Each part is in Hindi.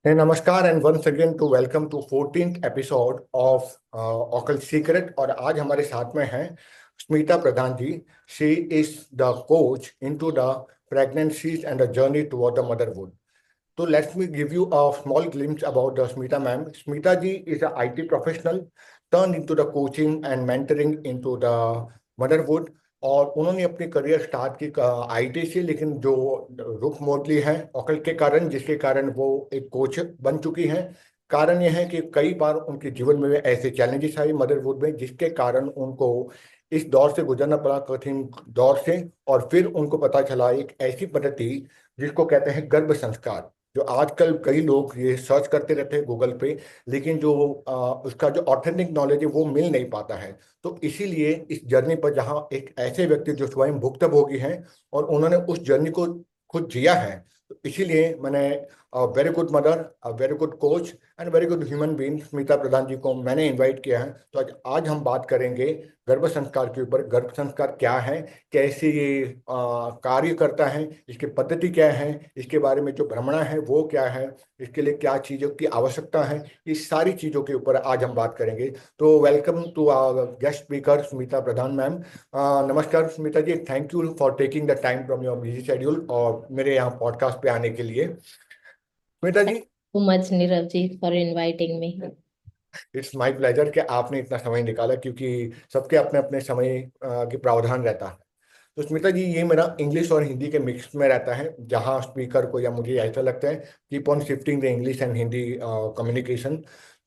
Hey, Namaskar and once again to welcome to 14th episode of Occult Secret। और आज हमारे साथ में हैं Smita Pradhan ji. She is the coach into the pregnancies and the journey toward the motherhood. So let me give you a small glimpse about the Smita ma'am. Smita ji is a IT professional turned into the coaching and mentoring into the motherhood। और उन्होंने अपनी करियर स्टार्ट की आईटी से, लेकिन जो रुख मोड़ ली है ऑकल्ट के कारण, जिसके कारण वो एक कोच बन चुकी हैं। कारण यह है कि कई बार उनके जीवन में ऐसे चैलेंजेस आई मदरहुड में, जिसके कारण उनको इस दौर से गुजरना पड़ा, कठिन दौर से। और फिर उनको पता चला एक ऐसी पद्धति जिसको कहते हैं गर्भ संस्कार, जो आजकल कई लोग ये सर्च करते रहते हैं गूगल पे, लेकिन जो उसका जो ऑथेंटिक नॉलेज है वो मिल नहीं पाता है। तो इसीलिए इस जर्नी पर जहाँ एक ऐसे व्यक्ति जो स्वयं भुक्तभोगी हैं और उन्होंने उस जर्नी को खुद जिया है, तो इसीलिए मैंने very good mother, very good coach and very good human being Smita Pradhan ji को मैंने इनवाइट किया है। तो आज हम बात करेंगे गर्भ संस्कार के ऊपर। गर्भ संस्कार क्या है, कैसे ये कार्य करता है, इसकी पद्धति क्या है, इसके बारे में जो भ्रमणा है वो क्या है, इसके लिए क्या चीज़ों की आवश्यकता है, इस सारी चीज़ों के ऊपर आज हम बात करेंगे। तो welcome to guest speaker Smita Pradhan ma'am. नमस्कार Smita ji, thank you for taking the time from your busy schedule और मेरे यहाँ पॉडकास्ट पे आने के लिए। Smita ji, Thank you so much, Nirav ji, for inviting me. It's my pleasure कि आपने इतना समय निकाला, क्योंकि सबके अपने अपने समय के प्रावधान रहता है। तो स्मिता जी, ये मेरा इंग्लिश और हिंदी के मिक्स में रहता है, जहाँ स्पीकर को या मुझे ऐसा लगता है keep on shifting the English and Hindi communication.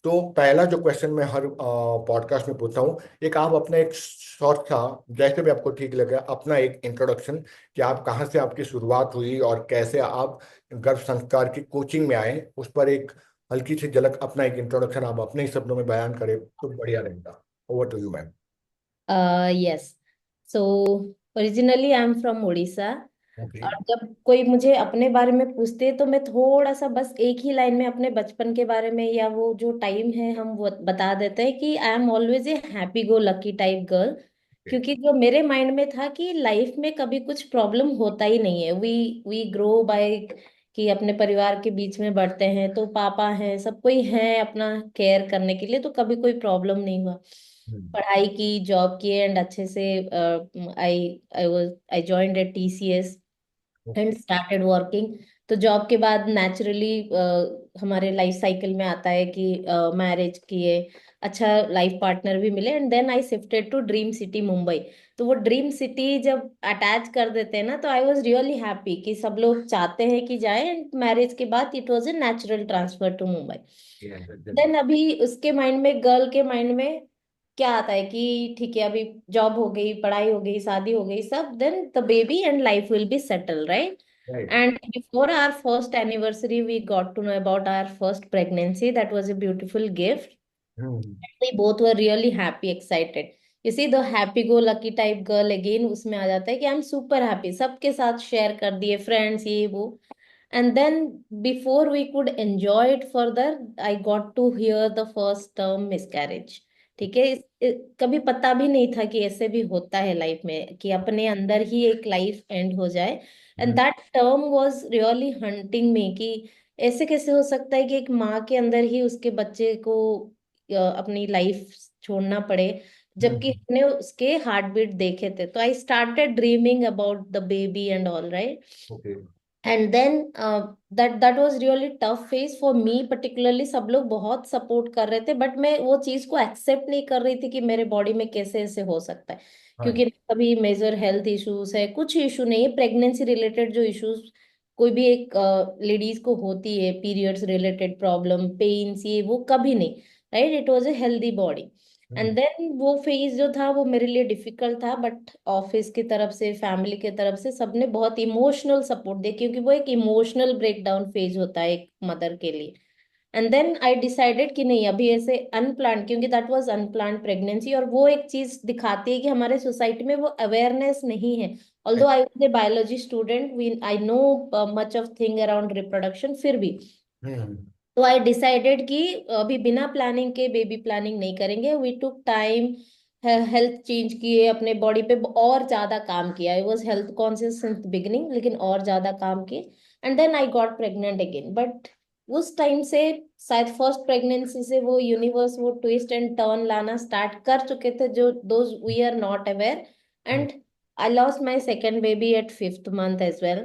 तो पहला जो क्वेश्चन मैं हर पॉडकास्ट में पूछता हूँ, एक आप अपना एक शॉर्ट सा, जैसे भी आपको ठीक लगे, अपना एक इंट्रोडक्शन कि आप कहाँ से आपकी शुरुआत हुई और कैसे आप गर्भ संस्कार की कोचिंग में आए, उस पर एक हल्की सी झलक, अपना एक इंट्रोडक्शन आप अपने ही शब्दों में बयान करें तो बढ़िया रहेगा। Over to you ma'am. Yes. So originally I'm from Odisha. Okay. और जब कोई मुझे अपने बारे में पूछते हैं तो मैं थोड़ा सा बस एक ही लाइन में अपने बचपन के बारे में या वो जो टाइम है हम वो बता देते हैं कि I am always a happy go lucky type girl. क्योंकि जो मेरे माइंड में था कि लाइफ में कभी कुछ प्रॉब्लम होता ही नहीं है। वी ग्रो बाय कि अपने परिवार के बीच में बढ़ते हैं तो पापा हैं, सब कोई है अपना केयर करने के लिए, तो कभी कोई प्रॉब्लम नहीं हुआ। पढ़ाई की, जॉब की, एंड अच्छे से I joined at TCS and started working. तो जॉब के बाद नेचुरली हमारे लाइफ साइकिल में आता है कि मैरिज किए, अच्छा लाइफ पार्टनर भी मिले, and then I shifted to dream city Mumbai. तो वो ड्रीम सिटी जब अटैच कर देते हैं ना, तो आई वॉज रियली हैप्पी कि सब लोग चाहते हैं कि जाए, एंड मैरिज के बाद it was a natural transfer to Mumbai. Then अभी उसके माइंड में, गर्ल के माइंड में क्या आता है कि ठीक है, अभी जॉब हो गई, पढ़ाई हो गई, शादी हो गई, सब, then the baby and life will be settle, right? Right. And before our first anniversary, we got to know about our first pregnancy. That was a beautiful gift. We both were really happy, excited. You see, the happy-go-lucky type girl again उसमें आ जाता है कि I'm super happy, सबके साथ शेयर कर दिए, फ्रेंड्स ये वो। And then before we could enjoy it further, I got to hear the first term miscarriage. ठीक है, कभी पता भी नहीं था कि ऐसे भी होता है लाइफ में कि अपने अंदर ही एक लाइफ एंड हो जाए। And that term was really haunting me कि ऐसे कैसे हो सकता है कि एक माँ के अंदर ही उसके बच्चे को अपनी लाइफ छोड़ना पड़े, जबकि हमने उसके हार्ट बीट देखे थे। तो I started dreaming about the baby and all, right? Okay. And then that was really tough phase for me particularly. सब लोग बहुत सपोर्ट कर रहे थे, बट मैं वो चीज को एक्सेप्ट नहीं कर रही थी कि मेरे बॉडी में कैसे ऐसे हो सकता है। हाँ। क्योंकि कभी मेजर हेल्थ इश्यूज है, कुछ इशू नहीं है, प्रेगनेंसी रिलेटेड जो इश्यूज कोई भी एक लेडीज को होती है, पीरियड्स रिलेटेड प्रॉब्लम, पेन्स, ये वो कभी नहीं, right? It was a healthy body. And then वो फेज जो था वो मेरे लिए डिफिकल्ट था, बट ऑफिस की तरफ से, फैमिली की तरफ से सबने बहुत इमोशनल सपोर्ट दिया, क्योंकि वो एक इमोशनल ब्रेकडाउन फेज होता है एक मदर के लिए। एंड देन आई डिसाइडेड कि नहीं, अभी ऐसे अनप्लान्ड, क्योंकि दैट वाज अनप्लान्ड प्रेगनेंसी, और वो एक चीज दिखाती है कि हमारे सोसाइटी में वो अवेयरनेस नहीं है। Although I was a biology student, we I know much of thing around reproduction, फिर भी हम्म। तो आई डिसाइडेड कि अभी बिना प्लानिंग के बेबी प्लानिंग नहीं करेंगे। We took time, health change किए, अपने बॉडी पे और ज्यादा काम किया। I was health conscious since beginning, लेकिन और ज्यादा काम किए। And then I got pregnant again. But उस टाइम से शायद फर्स्ट प्रेगनेंसी से वो यूनिवर्स वो ट्विस्ट एंड टर्न लाना स्टार्ट कर चुके थे, जो those we are not aware. And I lost my second baby at 5th month as well.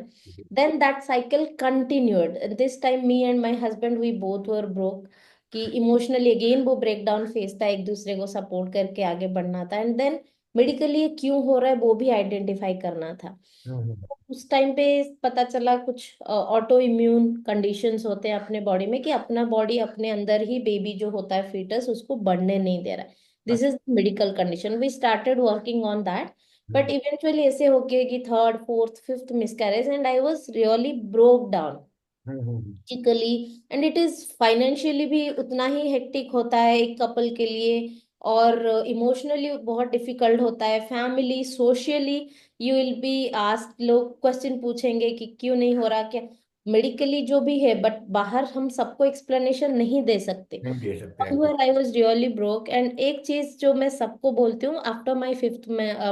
Then that cycle continued. This time me and my husband we both were broke, कि इमोशनली अगेन वो ब्रेकडाउन फेस था, एक दूसरे को सपोर्ट करके आगे बढ़ना था. एंड देन मेडिकली ये क्यों हो रहा है वो भी आइडेंटिफाई करना था. उस टाइम पे पता चला कुछ ऑटो इम्यून कंडीशंस होते हैं अपने बॉडी में, कि अपना बॉडी अपने अंदर ही बेबी जो होता है फीटस उसको बढ़ने नहीं दे रहा है. This is medical condition. We started working on that. But eventually ऐसे हो गया कि third fourth fifth miscarriage and I was really broke down physically. And it is financially भी उतना ही हेक्टिक होता है एक कपल के लिए, और इमोशनली बहुत डिफिकल्ट होता है. Family socially you will be asked, लोग क्वेश्चन पूछेंगे कि क्यों नहीं हो रहा, क्या मेडिकली जो भी है, बट बाहर हम सबको एक्सप्लेनेशन नहीं दे सकते. नहीं दे सकते हैं. Somewhere I was really broke. And एक चीज जो मैं सबको बोलती हूँ, after my fifth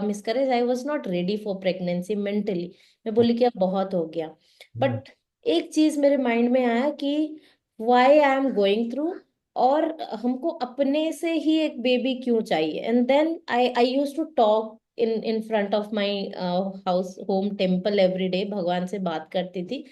miscarriage I was not ready for pregnancy mentally. मैं बोली कि अब बहुत हो गया. बट एक चीज मेरे माइंड में आया कि why I am going through, और हमको अपने से ही एक बेबी क्यों चाहिए. And then I use to talk in front of my house home temple every day. भगवान से बात करती थी.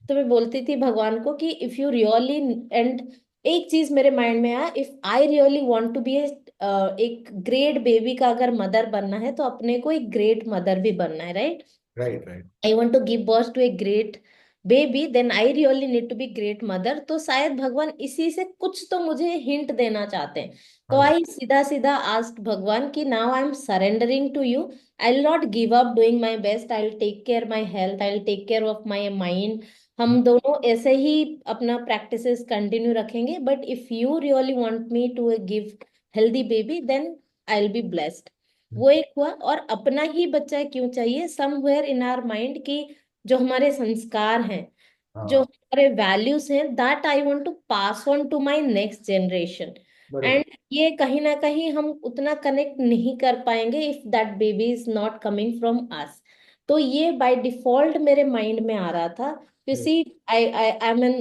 तो मैं बोलती थी भगवान को कि इफ यू रियली, एंड एक चीज मेरे माइंड में आया, if I really want to be एक ग्रेट बेबी का अगर मदर बनना है तो अपने को एक ग्रेट मदर भी बनना है, right. Right right. I want to give birth to a great baby, then I really need to be great mother. तो शायद भगवान इसी से कुछ तो मुझे हिंट देना चाहते हैं. तो आई सीधा सीधा आस्क भगवान कि now I am surrendering to you. I will not give up doing my best. I will take care my health, I will take care of my mind. हम दोनों ऐसे ही अपना प्रैक्टिसेस कंटिन्यू रखेंगे. But if you really want me to give healthy baby then I will be blessed. वो एक हुआ. और अपना ही बच्चा क्यों चाहिए, समवेयर इन आवर माइंड कि जो हमारे संस्कार हैं, जो हमारे वैल्यूज हैं, that I want to pass on to my next generation. And ये कहीं ना कहीं हम उतना कनेक्ट नहीं कर पाएंगे if that baby is not coming from us. तो ये बाय डिफॉल्ट मेरे माइंड में आ रहा था. You see, I am an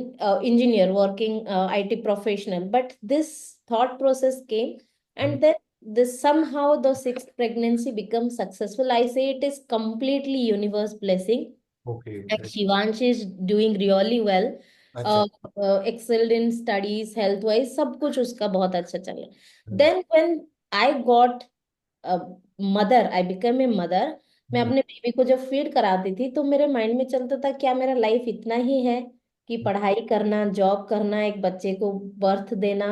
engineer working IT professional, but this thought process came. And then this somehow the sixth pregnancy becomes successful. I say it is completely universe blessing. Okay. Like Shivansh is doing really well. अच्छा. Excelled in studies, health wise, सब कुछ उसका बहुत अच्छा चल रहा है. Then when I got a mother, I became a mother. मैं अपने बेबी को जब फीड कराती थी तो मेरे माइंड में चलता था क्या मेरा लाइफ इतना ही है कि पढ़ाई करना, जॉब करना, एक बच्चे को बर्थ देना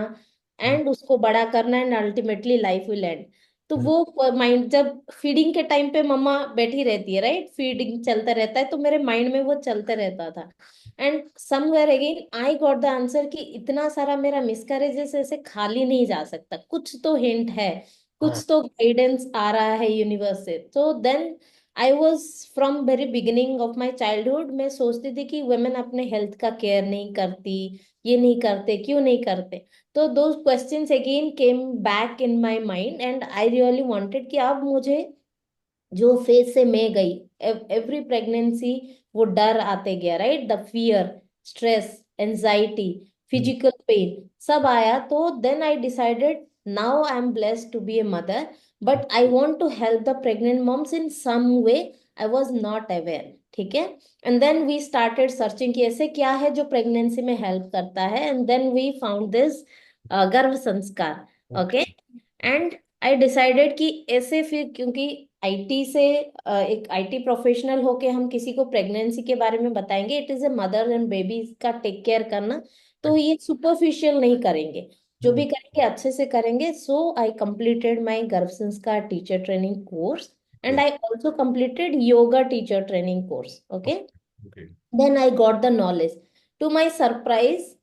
एंड उसको बड़ा करना, and ultimately life will and. तो वो माइंड जब फीडिंग के टाइम पे मम्मा बैठी रहती है, राइट, फीडिंग चलता रहता है, तो मेरे माइंड में वो चलते रहता था. And somewhere again I got the answer कि इतना सारा मेरा मिसकैरेजेस ऐसे खाली नहीं जा सकता, कुछ तो हिंट है, कुछ तो गाइडेंस आ रहा है यूनिवर्स से. तो then I was from very beginning of my childhood मैं सोचती थी कि वुमेन अपने हेल्थ का केयर नहीं करती, ये नहीं करते, क्यों नहीं करते. तो दो questions again came back in my mind and I really wanted कि अब मुझे जो फेज से मैं गई, एवरी प्रेगनेंसी वो डर आते गया, right, the fear, stress, anxiety, physical pain सब आया. तो then I decided now I am blessed to be a mother, but I want to help the pregnant moms in some way. I was not aware, ठीक है. And then we started searching कि ऐसे क्या है जो प्रेगनेंसी में हेल्प करता है. And then we found this garbh sanskar. Okay. And I decided कि ऐसे फिर, क्योंकि आईटी से एक आईटी प्रोफेशनल होके हम किसी को प्रेगनेंसी के बारे में बताएंगे, it is a mother and baby का टेक केयर करना, तो ये सुपरफिशियल नहीं करेंगे, जो भी करेंगे अच्छे से करेंगे. सो I completed my garbh sanskar teacher training course and I also completed yoga teacher training course. Okay. Then I got the knowledge. To my surprise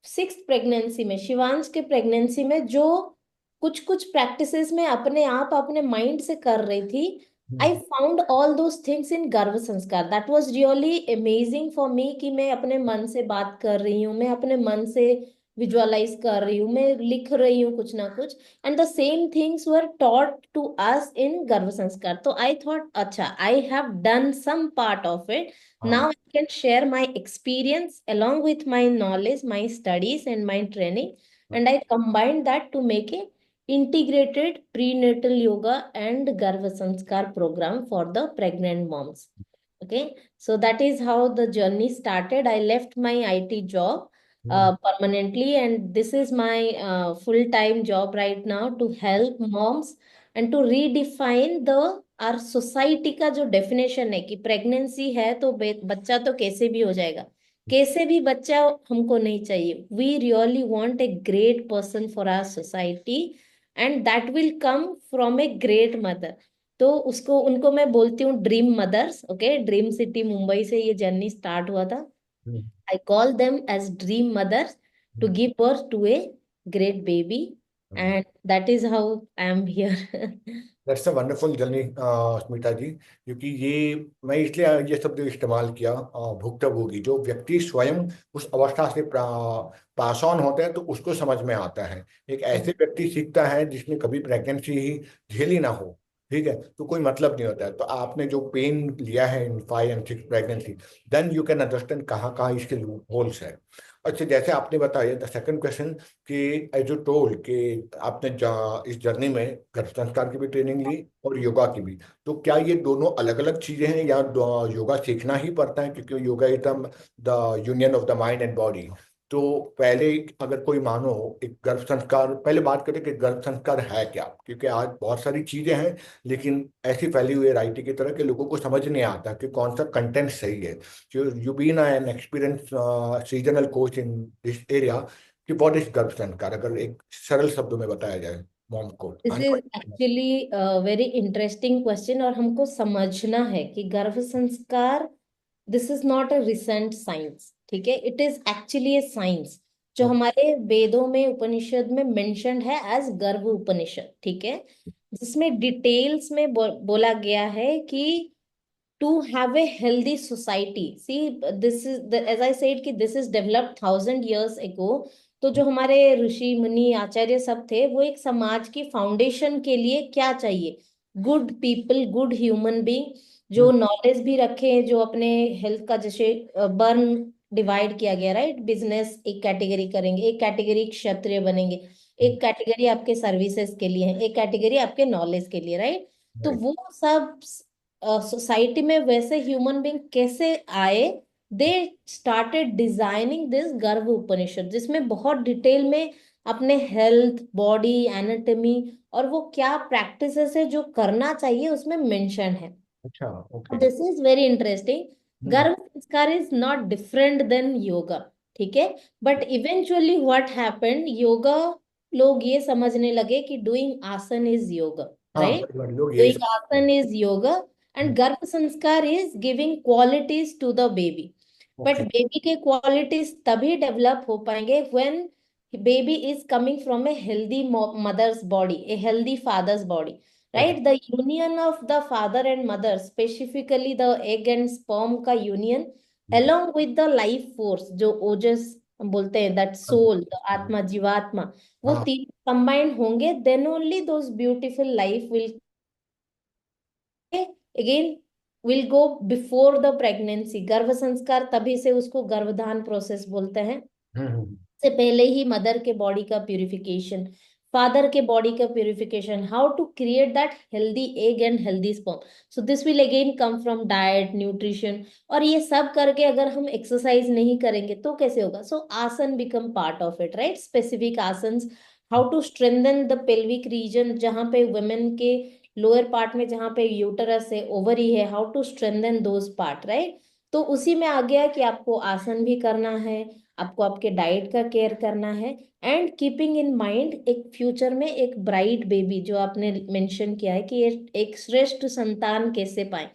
six pregnancy में, शिवांश के प्रेगनेंसी में, जो कुछ कुछ प्रैक्टिसेस में अपने आप अपने माइंड से कर रही थी, I found all those things in Garbh संस्कार. That was really amazing for me कि मैं अपने मन से बात कर रही हूँ, मैं अपने मन से विजुअलाइज कर रही हूँ, मैं लिख रही हूँ कुछ ना कुछ, and the same things were taught to us in Garbh Sanskar. तो आई थॉट अच्छा, I have done some part of it, हाँ. Now I can share my experience along with my knowledge, my studies, and my training, and I combine that to make a integrated prenatal yoga and Garva Sanskar program for the pregnant moms. Okay, so that is how the journey started. I left my IT job hmm. permanently, and this is my full-time job right now to help moms and to redefine the our society का जो डेफिनेशन है कि प्रेगनेंसी है तो बच्चा तो कैसे भी हो जाएगा, कैसे भी बच्चा हमको नहीं चाहिए. We really want a great person for our society and that will come from a great mother. तो उसको उनको मैं बोलती हूँ dream mothers. Okay, dream city Mumbai से ये जर्नी स्टार्ट हुआ था. Hmm. I call them as dream mothers to hmm. Give birth to a great baby, hmm. And that is how I am here. That's a wonderful journey Smita ji. क्योंकि ये मैं इसलिए ये शब्द इस्तेमाल किया, भुक्तभोगी. जो व्यक्ति स्वयं उस अवस्था से पास ऑन होता है तो उसको समझ में आता है. एक ऐसे व्यक्ति सीखता है जिसने कभी प्रेगनेंसी ही झेली ना हो, ठीक है, तो कोई मतलब नहीं होता है. तो आपने जो पेन लिया है in 5 and 6 pregnancy, then you can understand कहाँ कहाँ इसके होल्स है. अच्छा, जैसे आपने बताया द सेकंड क्वेश्चन कि एज यू टोल्ड कि आपने इस जर्नी में गर्भ संस्कार की भी ट्रेनिंग ली और योगा की भी. तो क्या ये दोनों अलग अलग चीजें हैं या योगा सीखना ही पड़ता है, क्योंकि yoga is the union of the mind and body. तो पहले अगर कोई मानो एक गर्भ संस्कार, पहले बात करें कि गर्भ संस्कार है क्या, क्योंकि आज बहुत सारी चीजें हैं लेकिन ऐसी फैली हुई है राइटी की तरह कि लोगों को समझ नहीं आता कि कौन सा कंटेंट सही है. You been an experience seasonal coach in this area, कि व्हाट इज गर्भ संस्कार, अगर एक सरल शब्दों में बताया जाए मॉम को दिस आने इज वाले. एक्चुअली वेरी इंटरेस्टिंग क्वेश्चन, और हमको समझना है कि गर्भ संस्कार, this is not a recent science. ठीक है, it is actually A science जो हमारे वेदों में उपनिषद में मेंशन्ड है एज गर्भ उपनिषद. ठीक है, जिसमें डिटेल्स में बोला गया है कि to have a healthy society. See, this is the, as I said कि this is developed 1,000 years ago. तो जो हमारे ऋषि मुनि आचार्य सब थे, वो एक समाज की फाउंडेशन के लिए क्या चाहिए, good people, good human being, जो नॉलेज भी रखे, जो अपने हेल्थ का, जैसे बर्न डिवाइड किया गया, राइट. बिजनेस एक कैटेगरी करेंगे, एक कैटेगरी क्षत्रिय बनेंगे, एक कैटेगरी आपके सर्विसेज के लिए है, एक कैटेगरी आपके नॉलेज के लिए, राइट. तो वो सब सोसाइटी में वैसे ह्यूमन बींग कैसे आए, दे स्टार्टेड डिजाइनिंग दिस गर्भ उपनिषद, जिसमें बहुत डिटेल में अपने हेल्थ, बॉडी, एनाटॉमी और वो क्या प्रैक्टिसेस है जो करना चाहिए उसमें मेंशन है. अच्छा, okay. This is very interesting. Garbh sanskar is not different than yoga. ठीक है, but eventually what happened, yoga, लोग ये समझने लगे कि डूइंग आसन इज योगा, हाँ, राइट. बड़े लोग यही Doing समझते हैं. asan is yoga, and Garbha Sanskar is giving qualities to the baby. But okay. baby के qualities तभी develop हो पाएंगे when baby is coming from a healthy mother's body, a healthy father's body, okay. right? The union of the father and mother, specifically the egg and sperm का union, along with the life force, जो ओजस हम बोलते हैं, that soul, the आत्मा, जीवात्मा, वो हाँ. तीन combined होंगे, then only those beautiful life will again will go before the pregnancy. गर्भ संस्कार तभी से उसको गर्भधान प्रोसेस बोलते हैं. हम्म. से पहले ही मदर के बॉडी का प्यूरिफिकेशन, फादर के बॉडी का purification, how to create that healthy egg and healthy sperm. So this will again come from diet, nutrition, और ये सब करके अगर हम एक्सरसाइज नहीं करेंगे तो कैसे होगा. So asan become part of it, right. Specific asans, how to strengthen the pelvic region, जहाँ पे वुमेन के लोअर पार्ट में जहाँ पे यूटरस है, ओवरी है, how to strengthen those part, right. तो उसी में आ गया कि आपको आसन भी करना है, आपको आपके डाइट का केयर करना है, एंड कीपिंग इन माइंड एक फ्यूचर में एक ब्राइट बेबी, जो आपने मेंशन किया है कि ये एक श्रेष्ठ संतान कैसे पाए.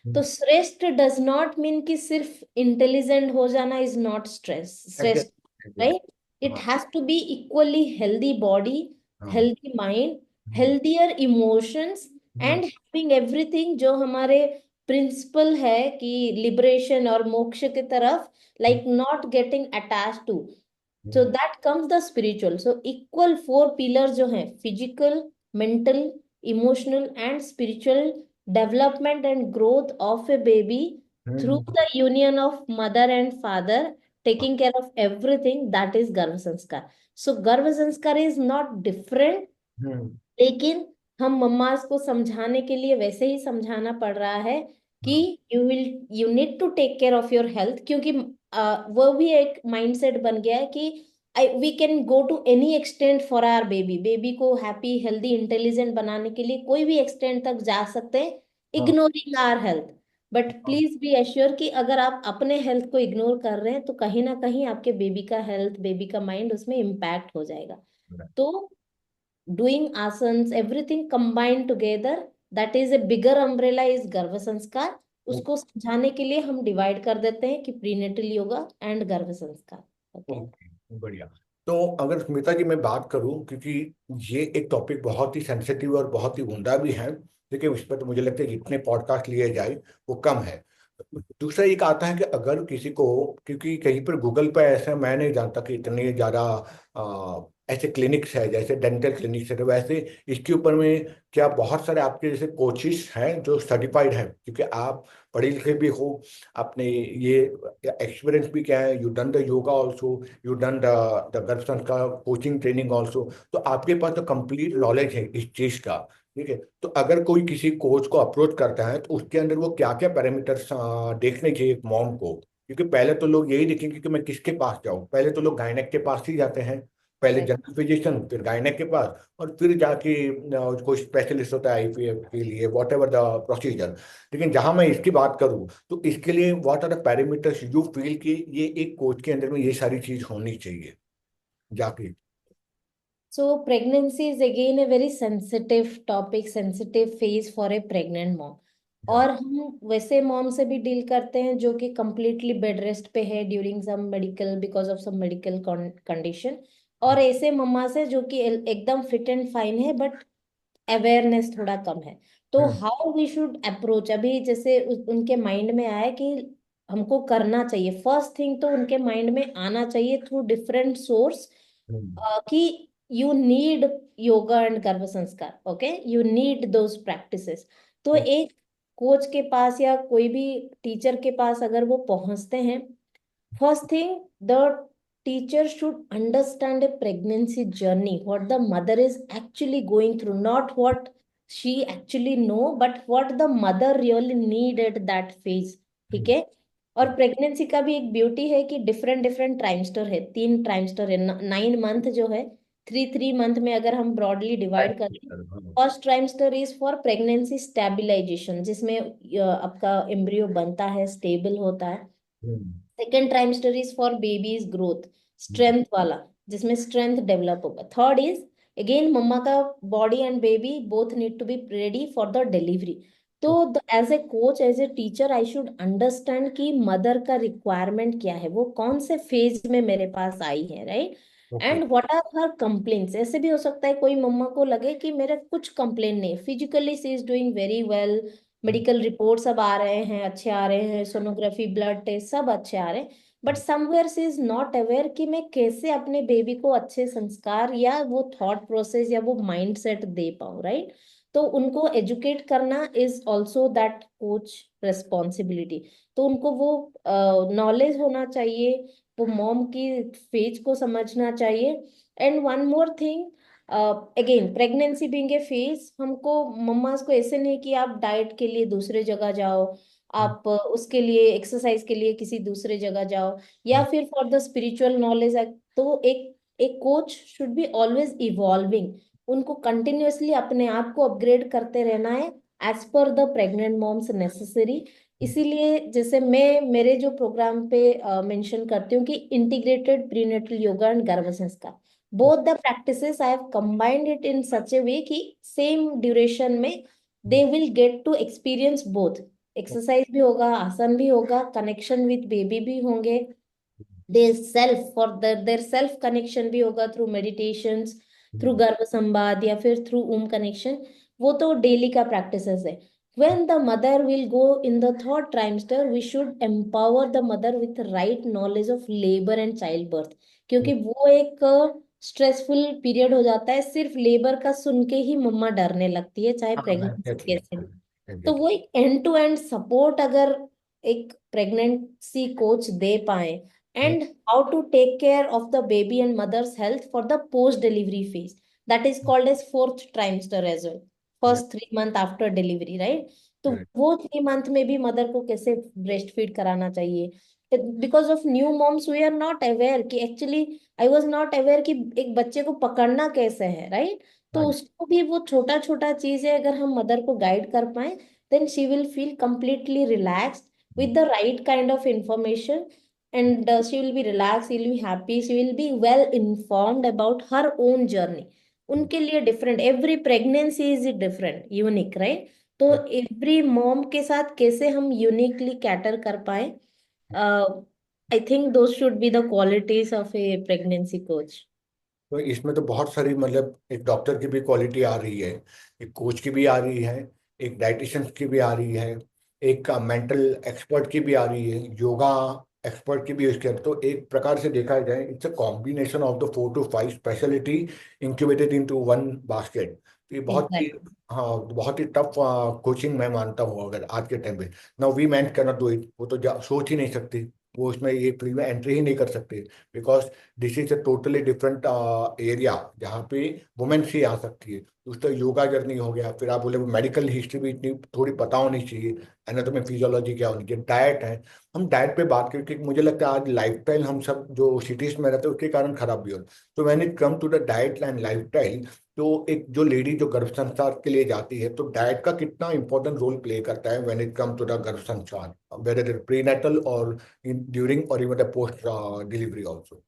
तो श्रेष्ठ डज नॉट मीन कि सिर्फ इंटेलिजेंट हो जाना इज नॉट स्ट्रेस श्रेष्ठ, एग्जैक्टली. राइट. इट हाँ. Has to be equally healthy body, हाँ. Healthy mind, healthier emotions, and having everything जो हमारे प्रिंसिपल है कि लिबरेशन और मोक्ष की तरफ, like not getting attached to. So that comes the spiritual. So equal 4 pillars जो हैं, physical, mental, emotional and spiritual development and growth of a baby through hmm the union of mother and father taking care of everything, that is Garva Sanskar. So Garva Sanskar is not different, हम्म लेकिन हम मम्मास को समझाने के लिए वैसे ही समझाना पड़ रहा है कि हाँ, you need to take care of your health, क्योंकि वो भी एक माइंडसेट बन गया है कि we can go to any extent for our baby, baby को हैप्पी हेल्दी इंटेलिजेंट बनाने के लिए कोई भी एक्सटेंट तक जा सकते हैं, हाँ, इग्नोरिंग आवर हेल्थ। बट हाँ, प्लीज बी एश्योर कि अगर आप अपने हेल्थ को इग्नोर कर रहे हैं तो कहीं ना कहीं आपके बेबी का हेल्थ, बेबी का माइंड उसमें इम्पैक्ट हो जाएगा। तो doing asanas, everything combined together, that is a bigger umbrella is गर्भ संस्कार। उसको समझाने के लिए हम डिवाइड कर देते हैं कि प्रीनेटल योगा एंड गर्भ संस्कार। ओके। ओके, बढ़िया। तो अगर स्मिता जी मैं बात करूं, क्योंकि ये एक टॉपिक बहुत ही सेंसिटिव और बहुत ही उमदा भी है, देखिए इस पर तो मुझे लगता है जितने पॉडकास्ट लिए जाए वो कम है। दूसरा एक आता है कि अगर किसी को, क्योंकि कहीं पर गूगल पे ऐसा मैं नहीं जानता कि इतने ज़्यादा ऐसे क्लिनिक्स है जैसे डेंटल क्लिनिक्स है, तो वैसे इसके ऊपर में क्या बहुत सारे आपके जैसे कोचिस हैं जो सर्टिफाइड हैं, क्योंकि आप पढ़े लिखे भी हो, आपने ये एक्सपीरियंस भी क्या है, you done the yoga also, you done the गर्भ का कोचिंग ट्रेनिंग ऑल्सो, तो आपके पास तो कंप्लीट नॉलेज है इस चीज का। ठीक है, तो अगर कोई किसी कोच को अप्रोच करता है तो उसके अंदर वो क्या क्या पैरामीटर्स देखने चाहिए एक मॉम को, क्योंकि पहले तो लोग यही देखेंगे कि मैं किसके पास जाऊं, पहले तो लोग गायनेक के पास ही जाते हैं, पहले जनरल फिजिशियन फिर गायनेक के पास, और फिर जाके कोई स्पेशलिस्ट होता है आईवीएफ के लिए, वॉट एवर द प्रोसीजर। लेकिन जहां मैं इसकी बात करूं तो इसके लिए what are the parameters you feel कि ये एक कोच के अंदर में ये सारी चीज होनी चाहिए जाके। So pregnancy is again a very sensitive topic, sensitive phase for a pregnant mom. हाँ, और हम वैसे मॉम से भी डील करते हैं जो कि completely बेड रेस्ट पे है during some medical, because of some medical condition, और ऐसे मम्मा से जो कि एकदम फिट एंड फाइन है बट अवेयरनेस थोड़ा कम है। तो hmm, how we should approach, अभी जैसे उनके माइंड में आया कि हमको करना चाहिए, फर्स्ट थिंग तो उनके माइंड में आना चाहिए थ्रू डिफरेंट सोर्स हम्म, कि यू नीड योगा एंड गर्भ sanskar, okay, you need those practices. तो हम्म, एक कोच के पास या कोई भी टीचर के पास अगर वो पहुंचते हैं, first thing the teacher should understand a pregnancy journey, what the mother is actually going through, not what she actually know, but what the mother really need at that phase। ठीक हम्म, है। और प्रेगनेंसी का भी एक ब्यूटी है कि डिफरेंट डिफरेंट ट्राइमस्टर है, 3 ट्राइमस्टर है, 9 मंथ जो है, 3 3 मंथ में अगर हम ब्रॉडली डिवाइड करें। Hmm, first trimester is for pregnancy stabilisation, जिसमें आपका एम्ब्रियो बनता है, स्टेबल होता है। Hmm, second trimester is for baby's growth, strength वाला, जिसमें स्ट्रेंथ डेवलप होगा। थर्ड इज अगेन मम्मा का body and baby both need to be ready for the delivery. तो as a coach, as a teacher, I should understand कि मदर का रिक्वायरमेंट क्या है, वो कौन से फेज में मेरे पास आई है, right. Okay, and what are her complaints. ऐसे भी हो सकता है कोई मम्मा को लगे कि मेरे कुछ कंप्लेन नहीं, physically she is doing very well, medical report सब आ रहे हैं, अच्छे आ रहे हैं, सोनोग्राफी, ब्लड टेस्ट सब अच्छे आ रहे हैं, but somewhere she is not aware कि मैं कैसे अपने बेबी को अच्छे संस्कार या वो थॉट प्रोसेस या वो माइंड सेट दे पाऊँ, राइट। तो उनको एजुकेट करना is also that coach responsibility. तो उनको वो नॉलेज होना चाहिए, वो मॉम की फेज को समझना चाहिए। And one more thing, again pregnancy being A phase, हमको मम्मास को ऐसे नहीं कि आप डाइट के लिए दूसरे जगह जाओ, आप उसके लिए एक्सरसाइज के लिए किसी दूसरे जगह जाओ, या फिर फॉर द स्पिरिचुअल नॉलेज। तो एक एक coach should be always evolving, उनको कंटिन्यूअसली अपने आप को अपग्रेड करते रहना है as per the pregnant moms necessary. इसीलिए जैसे मैं मेरे जो प्रोग्राम पे मेंशन करती हूँ कि इंटीग्रेटेड प्रीनेटल योगा एंड गर्भ संस्कार, both the practices I have combined it in such a way कि same duration में they will get to experience both, exercise भी होगा, आसन भी होगा, connection with baby भी होंगे, their self for their self connection भी होगा through meditations, through गर्भ संवाद या फिर through connection। वो तो डेली का practices है। When the mother will go in the third trimester, we should empower the mother with the right knowledge of labor and childbirth, क्योंकि वो एक स्ट्रेसफुल पीरियड हो जाता है, सिर्फ लेबर का सुन के ही मम्मा डरने लगती है, चाहे हाँ, प्रेगनेंसी एग्जैक्टली, कैसे भी। तो वो एग्जैक्टली, एक एंड टू एंड सपोर्ट अगर एक प्रेगनेंसी कोच दे पाए, and how to take care of the baby and mother's health for the post delivery phase, that is called as fourth trimester as well, first 3 month after delivery, right? तो वो 3 मंथ में भी मदर को कैसे ब्रेस्ट फीड कराना चाहिए, because of new moms we are not aware कि actually, I was not aware कि एक बच्चे को पकड़ना कैसे है, राइट? तो उसको भी वो छोटा छोटा चीज है, अगर हम मदर को गाइड कर पाए, then she will feel completely relaxed with the right kind of information, and she will be relaxed, she will be happy, she will be well informed about her own journey. उनके लिए different, every pregnancy is different, unique, right? तो एवरी मॉम के साथ कैसे हम यूनिकली कैटर कर पाए, I think those should be the qualities of A pregnancy coach. तो इसमें तो बहुत सारी मतलब एक डॉक्टर की भी क्वालिटी आ रही है, एक कोच की भी आ रही है, एक डाइटिशियन की भी आ रही है, एक मेंटल एक्सपर्ट की भी आ रही है, योगा एक्सपर्ट की भी उसके तो एक प्रकार से देखा जाए it's a combination of the 4 to 5 speciality incubated into one basket. ये बहुत ही, एग्जैक्टली। हाँ बहुत ही टफ कोचिंग मैं मानता हूँ अगर आज के टाइम पे। Now we man can not do it, वो तो सोच ही नहीं सकती, वो उसमें ये फील्ड में एंट्री ही नहीं कर सकते, because this is a totally different area जहाँ पे वुमेन ही आ सकती है। उसका योगा जर्नी हो गया, फिर आप बोले मेडिकल हिस्ट्री भी इतनी थोड़ी पता होनी चाहिए, एनाटॉमी फिजियोलॉजी क्या होनी चाहिए, डाइट है। हम डाइट पे बात करके मुझे लगता है आज लाइफस्टाइल हम सब जो सिटीज में रहते हैं उसके कारण खराब भी हो रहा है। तो when it come to the diet and lifestyle, तो एक जो लेडी जो गर्भ संस्कार के लिए जाती है, तो डाइट का कितना इंपॉर्टेंट रोल प्ले करता है when it come to the Garbh Sanskar, whether it prenatal और इन ड्यूरिंग और even the post delivery also.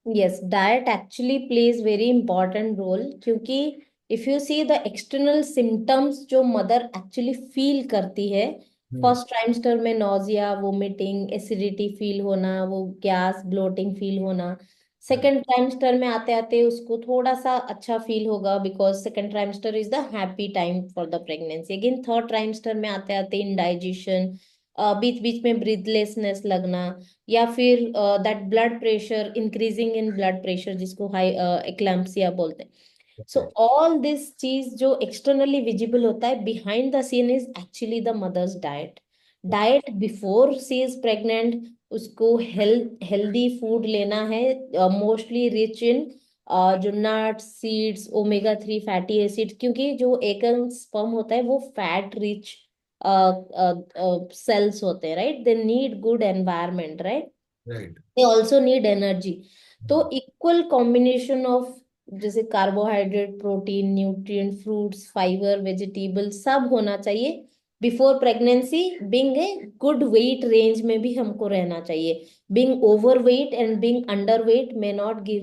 Yes, diet actually plays very important role, क्योंकि if you see the external symptoms जो मदर एक्चुअली फील करती है, फर्स्ट ट्राइमेस्टर में नोजिया, वोमिटिंग, एसिडिटी फील होना, वो गैस ब्लोटिंग फील होना, सेकेंड ट्राइमेस्टर में आते आते उसको थोड़ा सा अच्छा फील होगा, because second trimester is the happy time for the pregnancy. Again third trimester में आते आते इंडाइजेशन, बीच बीच में ब्रीथलेसनेस लगना, या फिर that blood pressure, increasing in blood pressure जिसको हाई एक्लैम्पसिया बोलते हैं। सो ऑल दिस चीज जो एक्सटर्नली विजिबल होता है, behind the scene is actually the mother's diet. Diet before she is pregnant, उसको हेल्दी फूड लेना है, मोस्टली रिच इन जो nuts, seeds, omega 3 fatty acid, क्योंकि जो एकल स्पर्म होता है वो फैट रिच सेल्स होते हैं, right? They need good environment, right? Right. They also need energy. तो इक्वल कॉम्बिनेशन ऑफ जैसे carbohydrate, protein, nutrient, fruits, fibre, vegetable सब होना चाहिए before pregnancy. Being a good weight range में भी हमको रहना चाहिए। Being overweight and being underweight may not give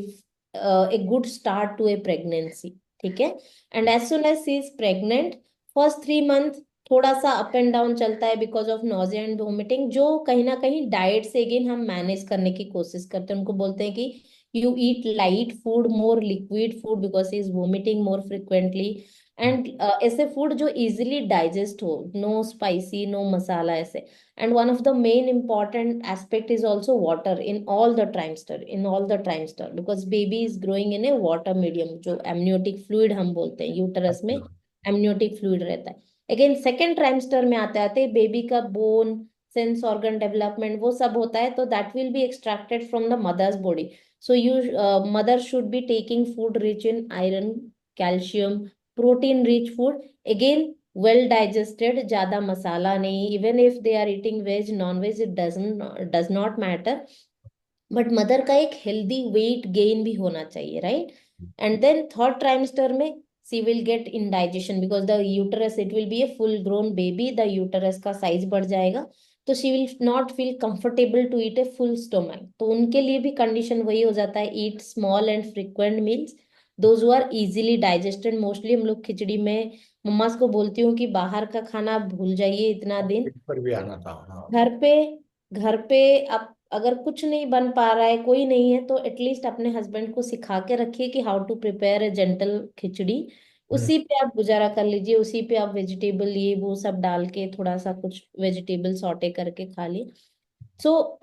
a good start to a pregnancy, ठीक है? And as soon as she is pregnant, first 3 month थोड़ा सा अप एंड डाउन चलता है because of nausea and vomiting, जो कहीं ना कहीं डाइट से अगेन हम मैनेज करने की कोशिश करते हैं। उनको बोलते हैं कि you eat light food, more liquid food, because he is vomiting more frequently, and ऐसे फूड जो इजिली डाइजेस्ट हो, नो स्पाइसी, नो मसाला, ऐसे। And one of the main important aspect is also water in all the trimester, in all the trimester, because baby is growing in A water medium, जो एमनियोटिक फ्लूइड हम बोलते हैं, यूटरस में अच्छा। एमनियोटिक फ्लूइड रहता है। अगेन सेकेंड ट्राइमेस्टर में आते आते बेबी का बोन, सेंस ऑर्गन डेवलपमेंट वो सब होता है, तो that will be extracted from the mother's body. So you mother should be taking food rich in iron, calcium, protein rich food, again well digested, ज्यादा मसाला नहीं। Even if they are eating veg, non veg, it does not matter, but mother का एक हेल्दी वेट गेन भी होना चाहिए, right? And then third trimester में she will get indigestion, because the uterus, it will B A full grown baby, the uterus का साइज बढ़ जाएगा, तो she will not feel comfortable to eat a full stomach. तो उनके लिए भी कंडीशन वही हो जाता है, eat small and frequent meals, those who are easily digested. Mostly हम लोग खिचड़ी में, मम्मा को बोलती हूँ कि बाहर का खाना भूल जाइए इतना दिन, इस पर भी आना था, हाँ। घर पे, घर पे आप अगर कुछ नहीं बन पा रहा है, कोई नहीं है, तो एटलीस्ट अपने हस्बैंड को सिखा के रखिए कि how to prepare a gentle khichdi. Hmm. उसी पे आप गुजारा कर लीजिए, उसी पे आप वेजिटेबल ये वो सब डाल के थोड़ा सा कुछ वेजिटेबल सॉटे करके खा लिए। सो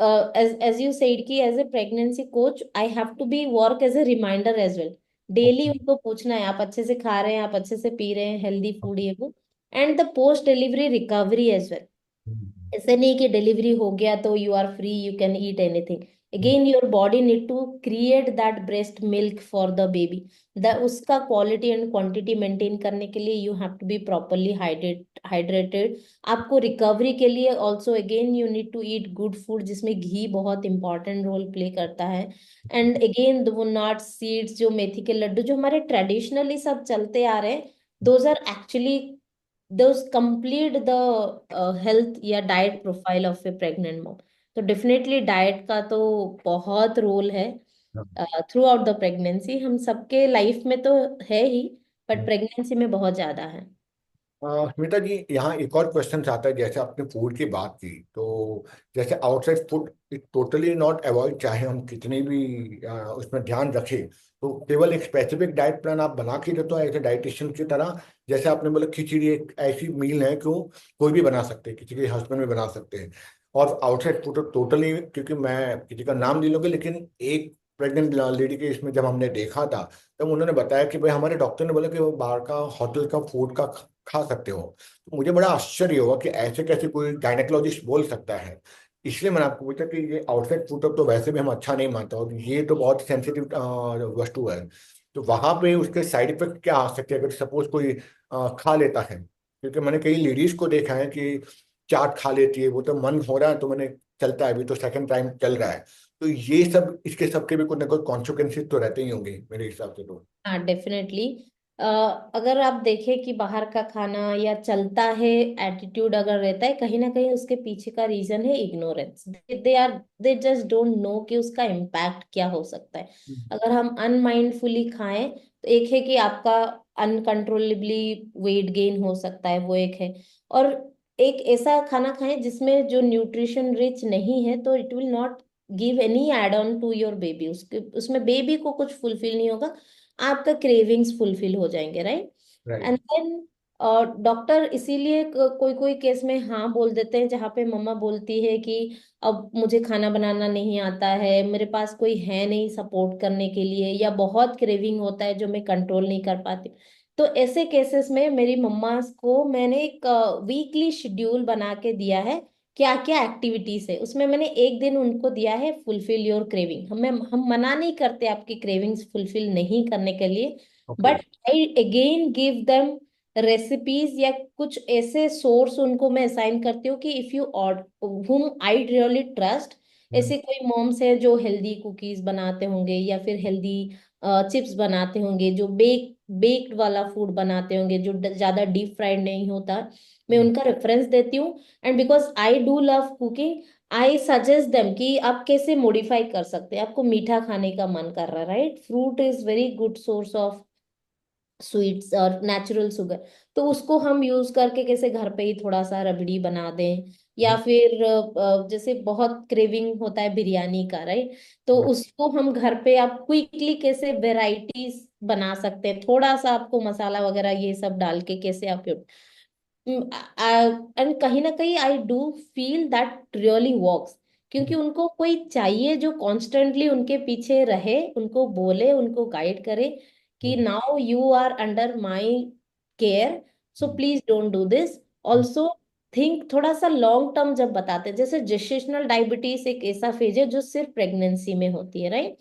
एज यू सेड कि as a pregnancy coach I have to be work as a reminder as well. Daily okay. उनको पूछना है, आप अच्छे से खा रहे हैं, आप अच्छे से पी रहे हैं हेल्दी फूड, ये वो, and the post delivery recovery as well. ऐसे नहीं कि डिलीवरी हो गया तो you are free, you can eat anything. Again your body need to create that breast milk for the baby. The उसका क्वालिटी एंड क्वांटिटी मेंटेन करने के लिए you have to be properly hydrated. आपको रिकवरी के लिए also again you need to eat good food, जिसमें घी बहुत इंपॉर्टेंट रोल प्ले करता है। एंड अगेन वो नट्स सीड्स, जो मेथी के लड्डू जो हमारे ट्रेडिशनली सब चलते आ रहे हैं, those are actually those complete the health या diet profile of a pregnant mom. तो डेफिनेटली डाइट का तो बहुत रोल है थ्रू आउट द प्रेगनेंसी। हम सबके लाइफ में तो है ही, बट प्रेगनेंसी में बहुत ज्यादा है। स्मिता जी, यहाँ एक और क्वेश्चन आता है। जैसे आपने फूड की बात की, तो जैसे outside food it totally not avoid, चाहे हम कितने भी उसमें ध्यान रखें, तो केवल एक स्पेसिफिक डाइट प्लान आप बना के देते हो एज ए डाइटिशियन की तरह। जैसे आपने बोला खिचड़ी एक ऐसी मील है क्यों कोई भी बना सकते हैं, किसी के हस्बैंड भी बना सकते हैं। और आउटसाइड फूड तो टोटली, क्योंकि मैं किसी का नाम नहीं लूंगा, लेकिन एक प्रेग्नेंट लेडी के इसमें जब हमने देखा था, तब उन्होंने बताया कि भाई हमारे डॉक्टर ने बोला कि वो बाहर का होटल का फूड का खा सकते हो। तो मुझे बड़ा आश्चर्य हुआ कि ऐसे कैसे कोई गायनेकोलॉजिस्ट बोल सकता है। इसलिए मैंने आपको पूछा कि ये आउटसाइड फूड तो वैसे भी हम अच्छा नहीं मानते, और ये तो बहुत सेंसिटिव वस्तु है। तो वहां पे उसके साइड इफेक्ट क्या आ सकते हैं, अगर सपोज कोई खा लेता है? क्योंकि मैंने कई लेडीज को देखा है कि चाट खा लेती है, वो तो मन हो रहा है तो मैंने चलता है, अभी तो सेकंड टाइम चल रहा है। तो ये सब, इसके सबके भी कुछ ना कुछ कॉन्सिक्वेंसेज तो रहते ही होंगे मेरे हिसाब से तो। हाँ डेफिनेटली। अगर आप देखें कि बाहर का खाना या चलता है एटीट्यूड अगर रहता है, कहीं ना कहीं उसके पीछे का रीजन है ignorance. They just don't know कि उसका इम्पैक्ट क्या हो सकता है। अगर हम अनमाइंडफुली खाएं तो एक है कि आपका अनकंट्रोलेबली वेट गेन हो सकता है, वो एक है। और एक ऐसा खाना खाएं जिसमें जो न्यूट्रिशन रिच नहीं है, तो it will not give any add on to your baby. उसके उसमें बेबी को कुछ फुलफिल नहीं होगा, आपका क्रेविंग्स फुलफिल हो जाएंगे, right. And right. Then doctor इसीलिए कोई कोई केस में हाँ बोल देते हैं, जहाँ पे मम्मा बोलती है कि अब मुझे खाना बनाना नहीं आता है, मेरे पास कोई है नहीं सपोर्ट करने के लिए, या बहुत क्रेविंग होता है जो मैं कंट्रोल नहीं कर पाती। तो ऐसे केसेस में मेरी मम्मा को मैंने एक वीकली शेड्यूल बना के दिया है, क्या क्या एक्टिविटीज है उसमें। मैंने एक दिन उनको दिया है फुलफिल योर क्रेविंग। हम मना नहीं करते आपकी क्रेविंग्स फुलफिल नहीं करने के लिए, okay. But I again give them recipes या कुछ ऐसे सोर्स उनको मैं असाइन करती हूँ कि if you whom I really trust. ऐसे कोई मॉम्स है जो हेल्दी कुकीज बनाते होंगे या फिर हेल्दी चिप्स बनाते होंगे, जो बेक्ड वाला फूड बनाते होंगे, जो ज्यादा डीप फ्राइड नहीं होता, मैं उनका रेफरेंस देती हूँ। And because I do love cooking, I suggest them कि आप कैसे मॉडिफाई कर सकते हैं। आपको मीठा खाने का मन कर रहा है, right, fruit is very good source of sweets और नेचुरल शुगर। तो उसको हम यूज करके कैसे घर पे ही थोड़ा सा रबड़ी बना दें, या फिर जैसे बहुत क्रेविंग होता है बिरयानी का, राइट, तो उसको हम घर पे आप क्विकली कैसे वेराइटीज बना सकते हैं, थोड़ा सा आपको मसाला वगैरह ये सब डाल के कैसे आप। एंड कहीं ना कहीं I do feel that really works, क्योंकि उनको कोई चाहिए जो कॉन्स्टेंटली उनके पीछे रहे, उनको बोले, उनको गाइड करे कि now you are under my care, so please don't do this. Also think थोड़ा सा लॉन्ग टर्म जब बताते हैं, जैसे जेस्टेशनल डायबिटीज एक ऐसा फेज है जो सिर्फ प्रेगनेंसी में होती है, राइट,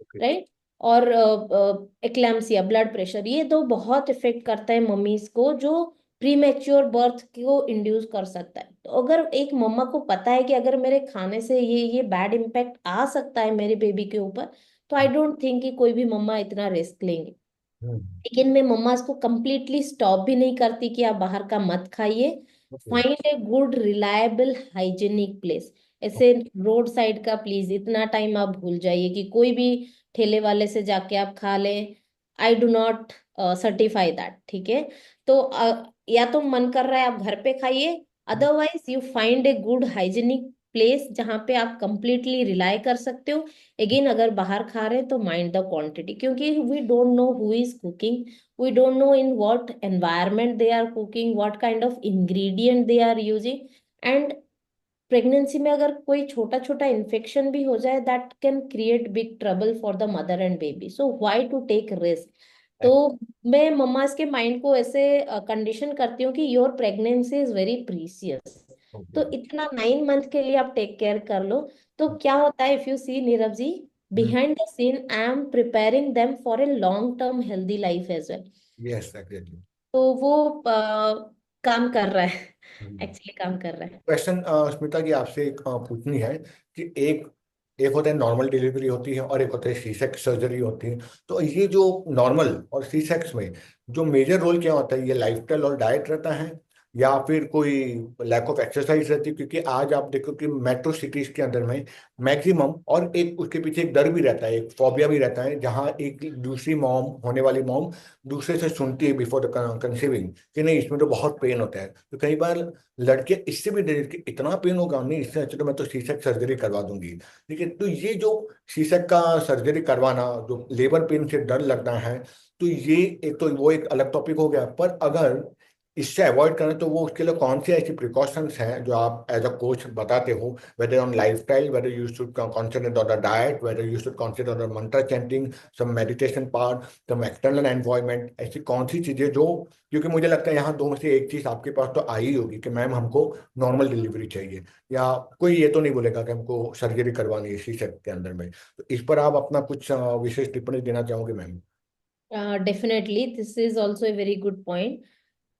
ओके। राइट। और एक्लैम्सिया, ब्लड प्रेशर, ये दो बहुत इफेक्ट करता है मम्मीज को, जो प्रीमेच्योर बर्थ को इंड्यूस कर सकता है। तो अगर एक मम्मा को पता है कि अगर मेरे खाने से ये बैड इम्पैक्ट आ सकता है मेरे बेबी के ऊपर, तो आई डोंट थिंक कि कोई भी मम्मा इतना रिस्क लेंगे। लेकिन मैं मम्माज को कंप्लीटली स्टॉप भी नहीं करती कि आप बाहर का मत खाइए। Okay. Find a good reliable hygienic place. ऐसे रोड साइड का प्लीज इतना टाइम आप भूल जाइए कि कोई भी ठेले वाले से जाके आप खा लें। I do not certify that, ठीक है। तो या तो मन कर रहा है आप घर पे खाइए, otherwise you find a good hygienic place जहाँ पे आप कंप्लीटली रिलाई कर सकते हो। अगेन अगर बाहर खा रहे हैं तो माइंड द क्वांटिटी, क्योंकि we don't know who is cooking, we don't know in what environment they are cooking, what kind of ingredient they are using. And pregnancy में अगर कोई छोटा छोटा इन्फेक्शन भी हो जाए, that can create big trouble for the mother and baby, so why to take risk. तो मैं मम्मास के माइंड को ऐसे कंडीशन करती हूँ कि your pregnancy is very precious. Okay. तो इतना 9 मंथ के लिए आप टेक केयर कर लो। तो क्या होता है, if you see Nirav ji, behind the scene I am preparing them for a long term healthy life as well. Yes exactly. तो वो काम कर रहा है, एक्चुअली काम कर रहा है। क्वेश्चन स्मिता जी आपसे एक पूछनी है कि एक एक होता है नॉर्मल डिलीवरी होती है और एक होता है सी सेक्स सर्जरी होती है। तो ये जो नॉर्मल और सी सेक्स में जो मेजर रोल क्या होता है, ये लाइफस्टाइल और डाइट रहता है या फिर कोई लैक ऑफ एक्सरसाइज रहती है? क्योंकि आज आप देखो कि मेट्रो सिटीज के अंदर में मैक्सिमम, और एक उसके पीछे एक डर भी रहता है, एक फोबिया भी रहता है, जहाँ एक दूसरी मॉम, होने वाली मॉम दूसरे से सुनती है बिफोर कंसीविंग कि नहीं इसमें तो बहुत पेन होता है। तो कई बार लड़के इससे भी डरे कि इतना पेन होगा, नहीं इससे अच्छा तो मैं तो सीसेक सर्जरी करवा दूंगी। ठीक है, तो ये जो सीसेक का सर्जरी करवाना, जो लेबर पेन से डर लगना है, तो ये एक तो वो एक अलग टॉपिक हो गया। पर अगर इससे अवॉइड करें तो वो उसके लिए कौन सी ऐसी प्रिकॉशंस हैं जो आप एज अ कोच बताते हो, whether on lifestyle, whether you should concentrate on the diet, whether you should concentrate on the mantra chanting, some meditation part, some external environment, ऐसी कौन सी चीजें जो, क्योंकि मुझे लगता है यहाँ दो में से एक चीज आपके पास तो आई ही होगी कि मैम हमको नॉर्मल डिलीवरी चाहिए, या कोई ये तो नहीं बोलेगा कि हमको सर्जरी करवानी है इसी सेट के अंदर में। तो इस पर आप अपना कुछ विशेष टिप्पणी देना चाहोगे ma'am? Definitely this is also a very good point.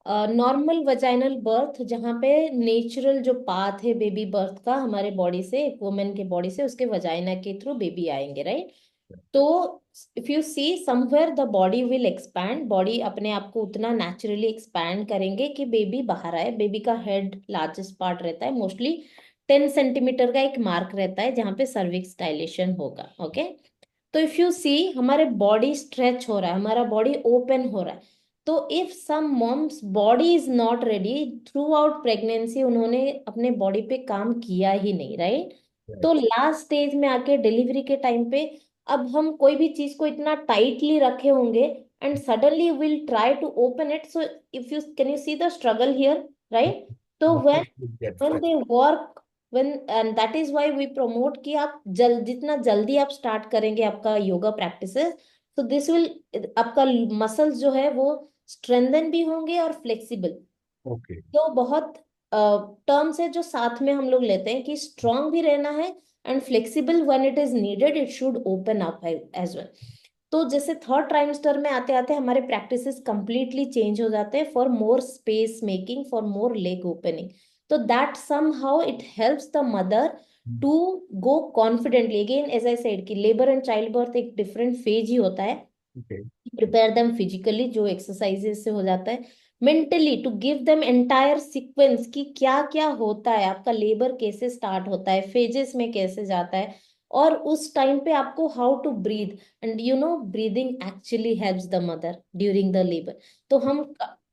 Normal vaginal birth, जहाँ पे नेचुरल जो पाथ है बेबी बर्थ का हमारे बॉडी से, एक वुमेन के बॉडी से उसके वजाइना के थ्रू बेबी आएंगे, राइट? तो if you C somewhere the body will expand, body अपने आप को उतना नेचुरली एक्सपैंड करेंगे कि बेबी बाहर आए। बेबी का हेड लार्जेस्ट पार्ट रहता है, मोस्टली 10 सेंटीमीटर का एक मार्क रहता है जहाँ पे सर्विक्स डायलेशन होगा। ओके, तो इफ यू सी हमारे बॉडी स्ट्रेच हो रहा है, हमारा बॉडी ओपन हो रहा है। तो if some mom's body is not ready, throughout pregnancy उन्होंने अपने बॉडी पे काम किया ही नहीं, राइट? तो लास्ट स्टेज में आके डिलीवरी के टाइम पे अब हम कोई भी चीज को इतना टाइटली रखे होंगे and suddenly will try to open it, so if you can you see the struggle here, right? तो when they work, when, and that is why we promote कि आप जितना जल्दी आप स्टार्ट करेंगे आपका योगा प्रैक्टिसेस, तो दिस विल, आपका मसल्स जो है वो स्ट्रेंथन भी होंगे और फ्लेक्सिबल। ओके। तो बहुत टर्म्स है जो साथ में हम लोग लेते हैं कि स्ट्रांग भी रहना है and flexible, when it is needed it should open up as well. तो जैसे थर्ड ट्राइमेस्टर में आते आते हमारे प्रैक्टिसेस कंप्लीटली चेंज हो जाते हैं for more space making, for more leg opening. तो that somehow it helps the mother to go confidently. Again as I said कि लेबर एंड चाइल्ड बर्थ एक डिफरेंट फेज ही होता है। ओके। प्रिपेयर देम फिजिकली, जो एक्सरसाइजेस से हो जाता है, mentally to give them entire sequence कि क्या क्या होता है, आपका लेबर कैसे स्टार्ट होता है, फेजेस में कैसे जाता है, और उस टाइम पे आपको how to breathe. And you know breathing actually helps the mother during the labour. तो हम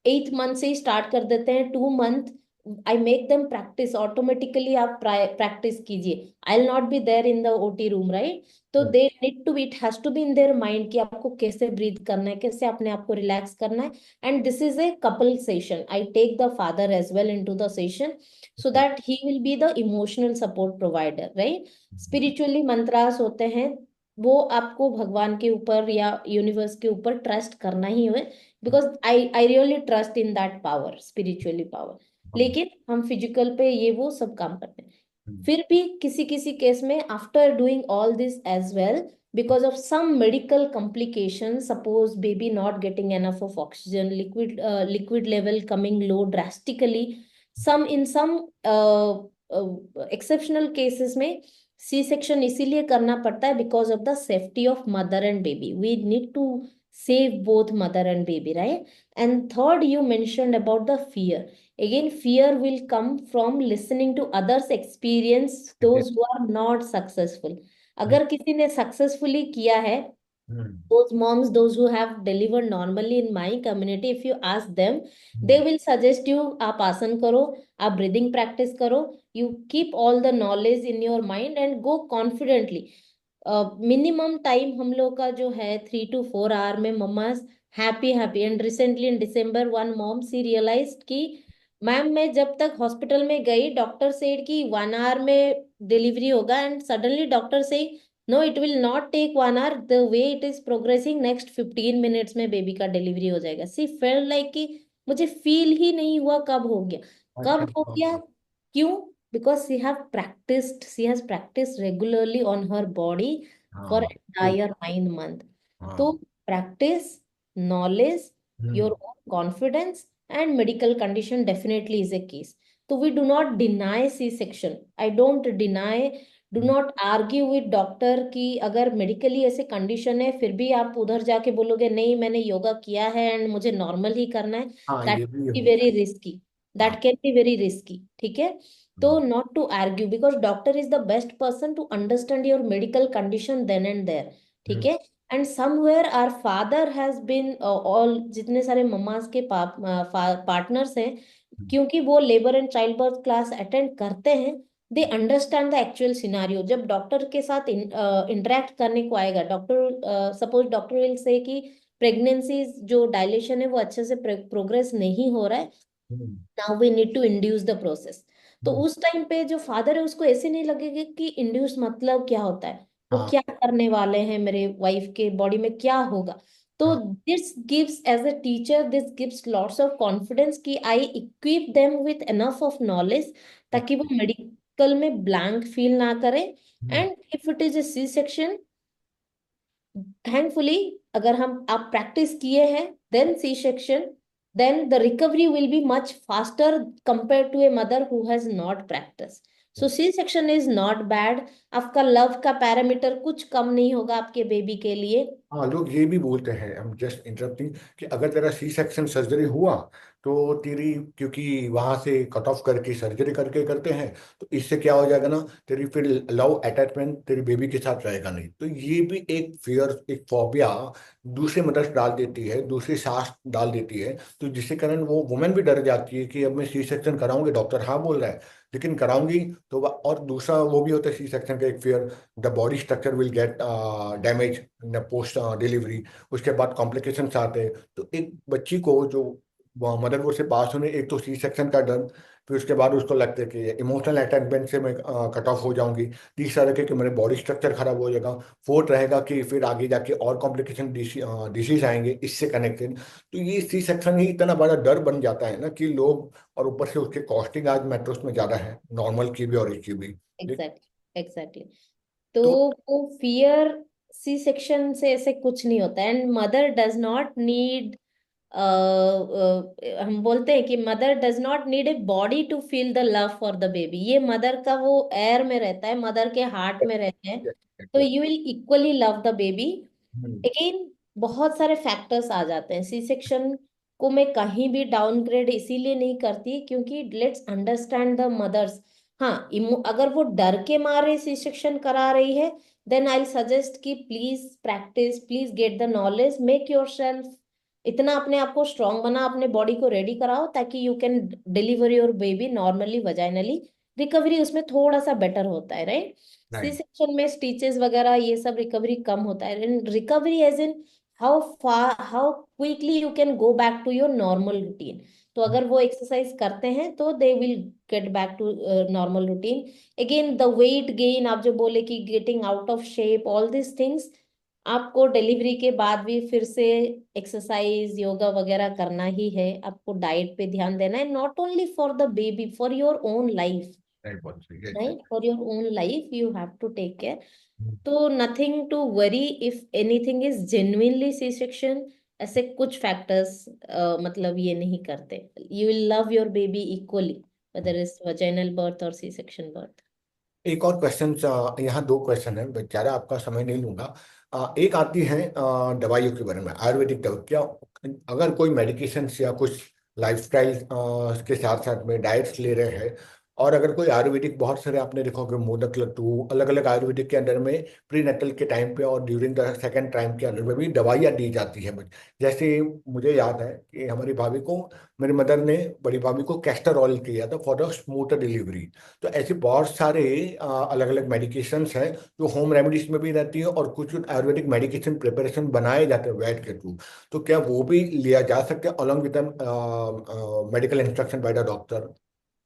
8 मंथ से ही स्टार्ट कर देते हैं, 2 month I make them practice automatically. आप प्रैक्टिस कीजिए, I will not be there in the OT room, right? तो they need to be, it has to be in their mind कि आपको कैसे ब्रीथ करना है, कैसे अपने आप को रिलैक्स करना है। And this is a couple session, I take the father as well into the session so that he will be the emotional support provider, right? Spiritually मंत्रास होते हैं, वो आपको भगवान के ऊपर या यूनिवर्स के ऊपर ट्रस्ट करना ही है, because I really trust in that power, spiritually power. लेकिन हम फिजिकल पे ये वो सब काम करते हैं। फिर भी किसी किसी केस में after doing all this as well, because of some medical complications, suppose baby not getting enough of oxygen, liquid level coming low drastically, some in some exceptional cases में सी सेक्शन इसीलिए करना पड़ता है because of the safety of mother and baby. We need to save both mother and baby, right? And third, you mentioned about the fear. Again, fear will come from listening to others experience, those who are not successful. अगर किसी ने सक्सेसफुली किया है, those moms, those who have delivered normally in my community, if you ask them, they will suggest you आप आसन करो, आप ब्रीदिंग प्रैक्टिस करो, you keep all the knowledge in your mind and go confidently. Minimum time हम लोग का जो है 3 to 4 आवर में mammas happy happy. And recently in December one mom she realized कि मैम मैं जब तक हॉस्पिटल में गई डॉक्टर सेड कि 1 आवर में डिलीवरी होगा, एंड सडनली डॉक्टर से no it will not take 1 hour, the way it is progressing next 15 minutes में बेबी का डिलीवरी हो जाएगा। सी फेल लाइक कि मुझे फील ही नहीं हुआ कब हो गया, कब हो गया, क्यों? Because she has practice regularly on her body for हाँ true, एंटायर 9 month. तो हाँ practice, knowledge, hmm your own confidence and medical condition definitely is a case. तो we do not deny C section. I don't deny, do hmm, not argue with doctor कि अगर मेडिकली ऐसे कंडीशन है फिर भी आप उधर जाके बोलोगे नहीं मैंने योगा किया है एंड मुझे नॉर्मल ही करना है. हाँ दैट ये भी बी हो वेरी रिस्की. हाँ that can be very risky. ठीक है. हम्म, तो not to argue because doctor is the best person to understand your medical condition then and there. ठीक हम्म, है. And somewhere our father has been, all जितने सारे मम्माज के पार्टनर्स हैं, हम्म, क्योंकि वो labour and childbirth class attend करते हैं, they understand the actual scenario. जब डॉक्टर के साथ इंटरेक्ट करने को आएगा, doctor suppose doctor will say कि प्रेगनेंसी जो डायलेशन है वो अच्छे से प्रोग्रेस नहीं हो रहा है, hmm, now we need to induce the process. तो हम्म, उस टाइम पे जो फादर है उसको ऐसे नहीं लगेगा कि इंड्यूस मतलब क्या होता है, वो हाँ क्या करने वाले हैं मेरे वाइफ के बॉडी में क्या होगा. तो हाँ this gives as a teacher, this gives lots of confidence कि I equip them with enough of knowledge ताकि वो मेडिकल में ब्लैंक फील ना करें. Hmm, and if it is a C section, thankfully अगर हम आप प्रैक्टिस किए हैं then C section, then the recovery will be much faster compare to a mother who has not practice. So C section is not bad. आपका लव का पैरामीटर कुछ कम नहीं होगा आपके बेबी के लिए. हाँ लोग ये भी बोलते हैं, हम जस्ट इंटरप्टिंग, कि अगर तेरा सी सेक्शन सर्जरी हुआ तो तेरी, क्योंकि वहां से कट ऑफ करके सर्जरी करके करते हैं, तो इससे क्या हो जाएगा ना, तेरी फिर लव अटैचमेंट तेरी बेबी के साथ रहेगा नहीं. तो ये भी एक फियर, एक फोबिया दूसरे मदर्स डाल देती है, दूसरी सास डाल देती है. तो जिसके कारण वो वुमेन भी डर जाती है कि अब मैं सी सेक्शन कराऊंगी, डॉक्टर हाँ बोल रहा है लेकिन कराऊंगी तो और दूसरा वो भी होता है सी सेक्शन का एक fear, the body structure will get damage in post delivery. उसके बाद कॉम्प्लिकेशंस आते हैं. तो एक बच्ची को जो मदरवुड से पास होने, एक तो सी सेक्शन का डर, फिर उसके बाद उसको लगता है कि इमोशनल अटैचमेंट से मैं कट ऑफ हो जाऊंगी. तीसरा रखे कि मेरे बॉडी स्ट्रक्चर खराब हो जाएगा. फोर्थ रहेगा कि फिर आगे जाके और कॉम्प्लिकेशन डिसीज आएंगे इससे कनेक्टेड. तो ये सी सेक्शन ही इतना बड़ा डर बन जाता है ना कि लोग, और ऊपर से उसके कॉस्टिंग आज मेट्रोस में ज़्यादा है नॉर्मल की भी और इसकी भी. Exactly, exactly. तो तो वो फियर, सी सेक्शन से ऐसे कुछ नहीं होता. And mother does not need, हम बोलते हैं कि mother does not need a body to feel the love for the baby. ये मदर का वो एयर में रहता है, मदर के हार्ट में रहते हैं. तो you will equally love the baby. Hmm, again बहुत सारे फैक्टर्स आ जाते हैं. सी सेक्शन को मैं कहीं भी डाउनग्रेड इसीलिए नहीं करती क्योंकि लेट्स अंडरस्टैंड द मदर्स. हाँ, अगर वो डर के मारे सी सेक्शन करा रही है, देन आई सजेस्ट कि please practice, please get the knowledge, make your self इतना अपने आप को स्ट्रांग बना, अपने बॉडी को रेडी कराओ ताकि you can deliver your baby normally vaginally. Recovery उसमें थोड़ा सा बेटर होता है, राइट. सी राइट सेक्शन में स्टिचेस वगैरह ये सब रिकवरी कम होता है. Recovery as in how quickly you can go back to your normal routine. तो अगर वो एक्सरसाइज करते हैं तो they will get back to normal routine. Again the weight gain, आप जो बोले कि getting out of shape, all this things आपको डिलीवरी के बाद भी फिर से एक्सरसाइज योगा वगैरह करना ही है. आपको डाइट पे ध्यान देना है, not only for the baby, for your own life. Right बहुत सही है right, for your own life you have to take care. exactly. तो nothing to worry if anything is genuinely C section. ऐसे कुछ फैक्टर्स मतलब ये नहीं करते. You will love your baby equally whether is vaginal birth और सी सेक्शन बर्थ. एक और क्वेश्चन, यहाँ दो क्वेश्चन है, बेचारा आपका समय नहीं लूंगा. एक आती है दवाइयों के बारे में, आयुर्वेदिक दवा क्या, अगर कोई मेडिकेशन या कुछ लाइफस्टाइल के साथ साथ में डाइट्स ले रहे हैं, और अगर कोई आयुर्वेदिक, बहुत सारे आपने देखा होगा मोदक लड्डू अलग अलग आयुर्वेदिक के अंदर में प्री नेटल के टाइम पे और ड्यूरिंग द सेकेंड टाइम के अंदर में भी दवाइयाँ दी जाती है. जैसे मुझे याद है कि हमारी भाभी को, मेरी मदर ने बड़ी भाभी को कैस्टर ऑयल किया था फॉर द स्मूथ डिलीवरी. तो ऐसे बहुत सारे अलग अलग मेडिकेशंस हैं जो होम रेमेडीज में भी रहती है, और कुछ आयुर्वेदिक मेडिकेशन प्रिपरेशन बनाए जाते हैं वैद के थ्रू. तो क्या वो भी लिया जा सकता है along with medical instruction by the doctor?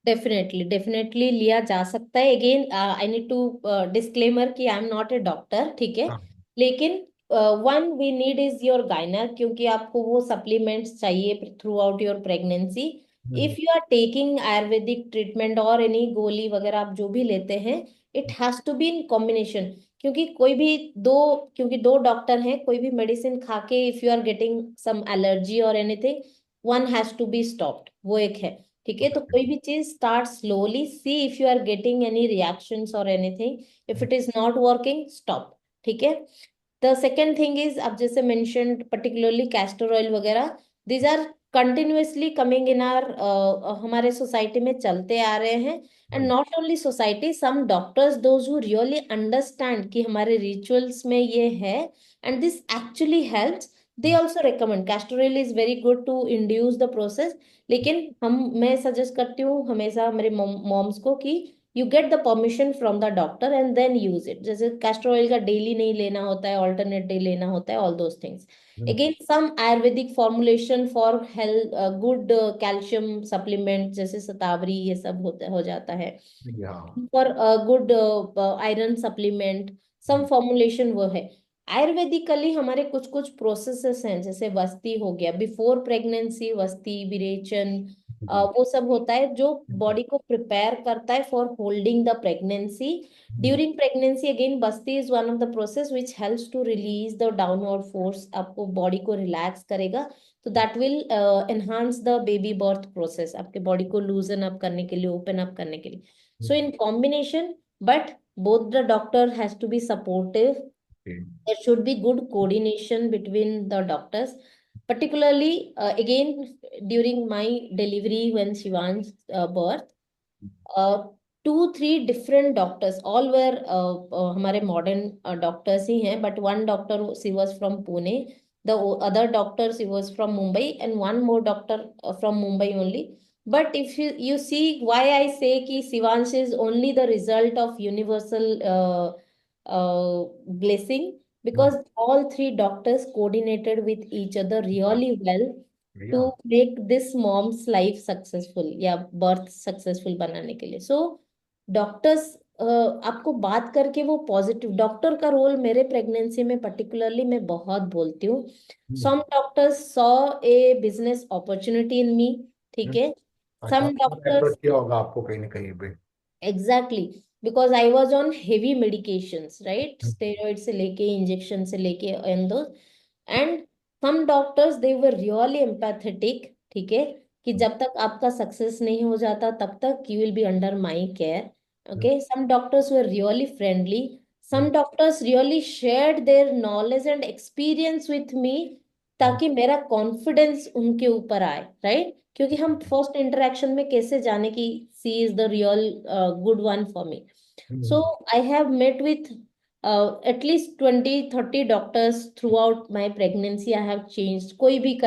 Definitely, definitely लिया जा सकता है. Again I need to disclaimer कि I am not a doctor. ठीक है. हाँ लेकिन one we need is your गाइनर, क्योंकि आपको वो सप्लीमेंट्स चाहिए throughout your pregnancy. If you are taking Ayurvedic treatment और एनी गोली वगैरह आप जो भी लेते हैं, it has to be in combination. क्योंकि कोई भी दो क्योंकि दो डॉक्टर हैं, कोई भी मेडिसिन खा के if you are getting some allergy और anything, one has to be stopped, वो एक है। ठीक है, तो कोई भी चीज start slowly, see if you are getting any reactions और anything, if it is not working, stop. ठीक है। द सेकेंड थिंग इज, आप जैसे मेंशन्ड पर्टिकुलरली कैस्टर ऑयल वगैरह, these are continuously coming in are, हमारे सोसाइटी में चलते आ रहे हैं। And not only society, some doctors those who really understand कि हमारे रिचुअल्स में ये है and this actually helps, they also recommend castor oil is very good to induce the process. लेकिन मैं सजेस्ट करती हूँ हमेशा मेरे मॉम्स को कि you get the permission from the doctor and then use it. जैसे कैस्टर ऑयल का डेली नहीं लेना होता है, ऑल्टरनेट डे लेना होता है, all those things. Again some Ayurvedic formulation for health, good calcium supplement जैसे शतावरी, ये सब हो जाता है। For good iron supplement, some formulation वो है। आयुर्वेदिकली हमारे कुछ कुछ प्रोसेसेस हैं, जैसे वस्ती हो गया, बिफोर प्रेगनेंसी वस्ती, विरेचन, वो सब होता है जो बॉडी को प्रिपेयर करता है for holding the pregnancy. During pregnancy again बस्ती is one of the process which helps to release the downward force, आपको बॉडी को रिलैक्स करेगा, तो that will enhance the baby birth process, आपके बॉडी को लूजन अप करने के लिए, ओपन अप करने के लिए। So in combination, but both the doctor has to be supportive. There should be good coordination between the doctors. Particularly, again, during my delivery when Shivan's birth, uh, two, three different doctors, all were हमारे modern doctors ही हैं, but one doctor, she was from Pune, the other doctor, she was from Mumbai, and one more doctor from Mumbai only. But if you see why I say कि Shivansh is only the result of universal blessing, because all three doctors coordinated with each other really well to make this mom's life successful या birth successful बनाने के लिए। So डॉक्टर्स आपको बात करके वो पॉजिटिव, डॉक्टर का रोल मेरे प्रेगनेंसी में पर्टिकुलरली मैं बहुत बोलती हूँ। Some doctors saw a business opportunity in me. ठीक है। अच्छा, सम डॉक्टर्स, अप्रोच किया होगा आपको कहीं ना कहीं पे। Exactly, because I was on heavy medications, right, steroid से लेके इंजेक्शन से लेके एंड दो, and some doctors they were really empathetic. ठीक है, कि जब तक आपका सक्सेस नहीं हो जाता तब तक you will be under my care. Okay, some doctors were really friendly, some doctors really shared their knowledge and experience with me, ताकि मेरा कॉन्फिडेंस उनके ऊपर आए, राइट। क्योंकि हम फर्स्ट इंटरेक्शन में कैसे जाने कि she is the real good one for me. So I have met with at least 20-30 doctors throughout my pregnancy. I have changed, कोई भी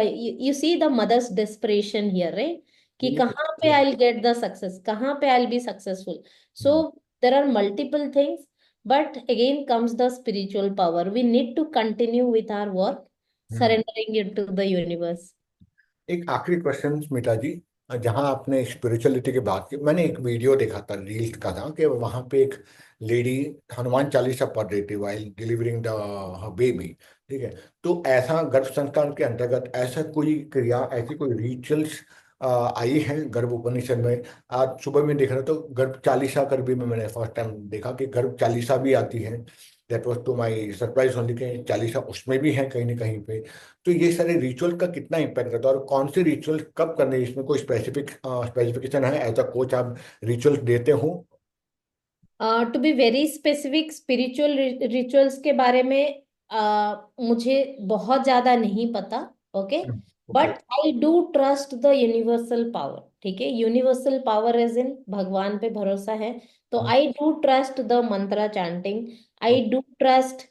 you see the mother's desperation here, right, कि कहाँ पे I'll get the success, कहाँ पे I'll be successful. So there are multiple things, but again comes the spiritual power. We need to continue with our work, surrendering it to the universe. एक आखिरी क्वेश्चन स्मिता जी, जहां आपने स्पिरिचुअलिटी की बात की, मैंने एक वीडियो देखा था, रील्स का था, कि वहां पे एक लेडी हनुमान चालीसा पढ़ रही थी वाइल डिलीवरिंग द बेबी। ठीक है, तो ऐसा गर्भ संस्कार के अंतर्गत ऐसा कोई क्रिया, ऐसी कोई रिचुअल्स आई है गर्भ उपनिषद में? आज सुबह में देख रहा तो गर्भ चालीसा कर भी मैंने फर्स्ट टाइम देखा कि गर्भ चालीसा भी आती है। That was to my surprise only कि चालीसा उसमें भी है कहीं ना कहीं पे। तो ये सारे रिचुअल का कितना इम्पैक्ट रहता है और कौन से रिचुअल कब करने हैं, इसमें कोई स्पेसिफिकेशन है? एज अ कोच आप रिचुअल्स देते हो? To be very specific, spiritual rituals के बारे में मुझे बहुत ज्यादा नहीं पता। Okay, okay. But I do trust the universal power. ठीक है, यूनिवर्सल पावर एज इन भगवान पे भरोसा है, तो I do trust the mantra chanting. I do trust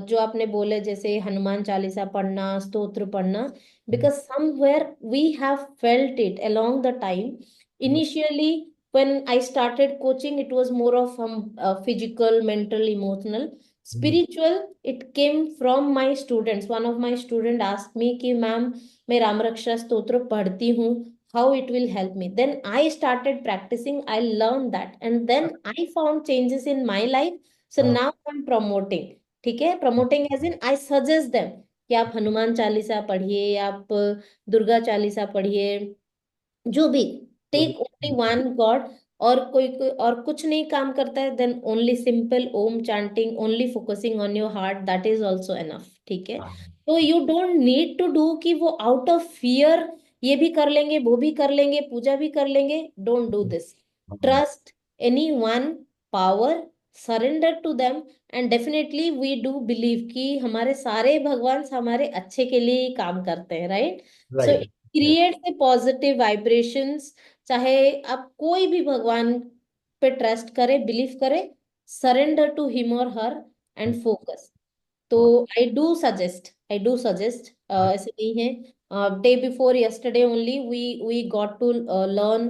जो आपने बोले जैसे हनुमान चालीसा पढ़ना, स्तोत्र पढ़ना, because somewhere we have felt it along the time. Initially when I started coaching, it was more of physical, mental, emotional. Spiritual, it came from my students. One of my student asked me कि मैम मैं राम रक्षा स्तोत्र पढ़ती हूँ, how it will help me. Then I started practicing, I learned that, and then I found changes in my life. So now I'm promoting. ठीक है, promoting as in I suggest them कि आप हनुमान चालीसा पढ़िए, आप दुर्गा चालीसा पढ़िए, जो भी, जो टेक ओनली भी। One God. और कोई कोई और कुछ नहीं काम करता है, then only simple Om chanting, only focusing on your heart, that is also enough, ठीक है। हाँ तो you don't need to do कि वो आउट ऑफ फियर ये भी कर लेंगे, वो भी कर लेंगे, पूजा भी कर लेंगे, डोंट डू दिस। हाँ trust any one power, surrender to them, and definitely we do believe कि हमारे सारे भगवान हमारे अच्छे के लिए ही काम करते हैं, right. So right. Create a positive vibrations. चाहे आप कोई भी भगवान पे ट्रस्ट करे, बिलीव करे, सरेंडर टू हिम और हर एंड फोकस। तो आई डू सजेस्ट, ऐसे नहीं है। Day before yesterday only we got to learn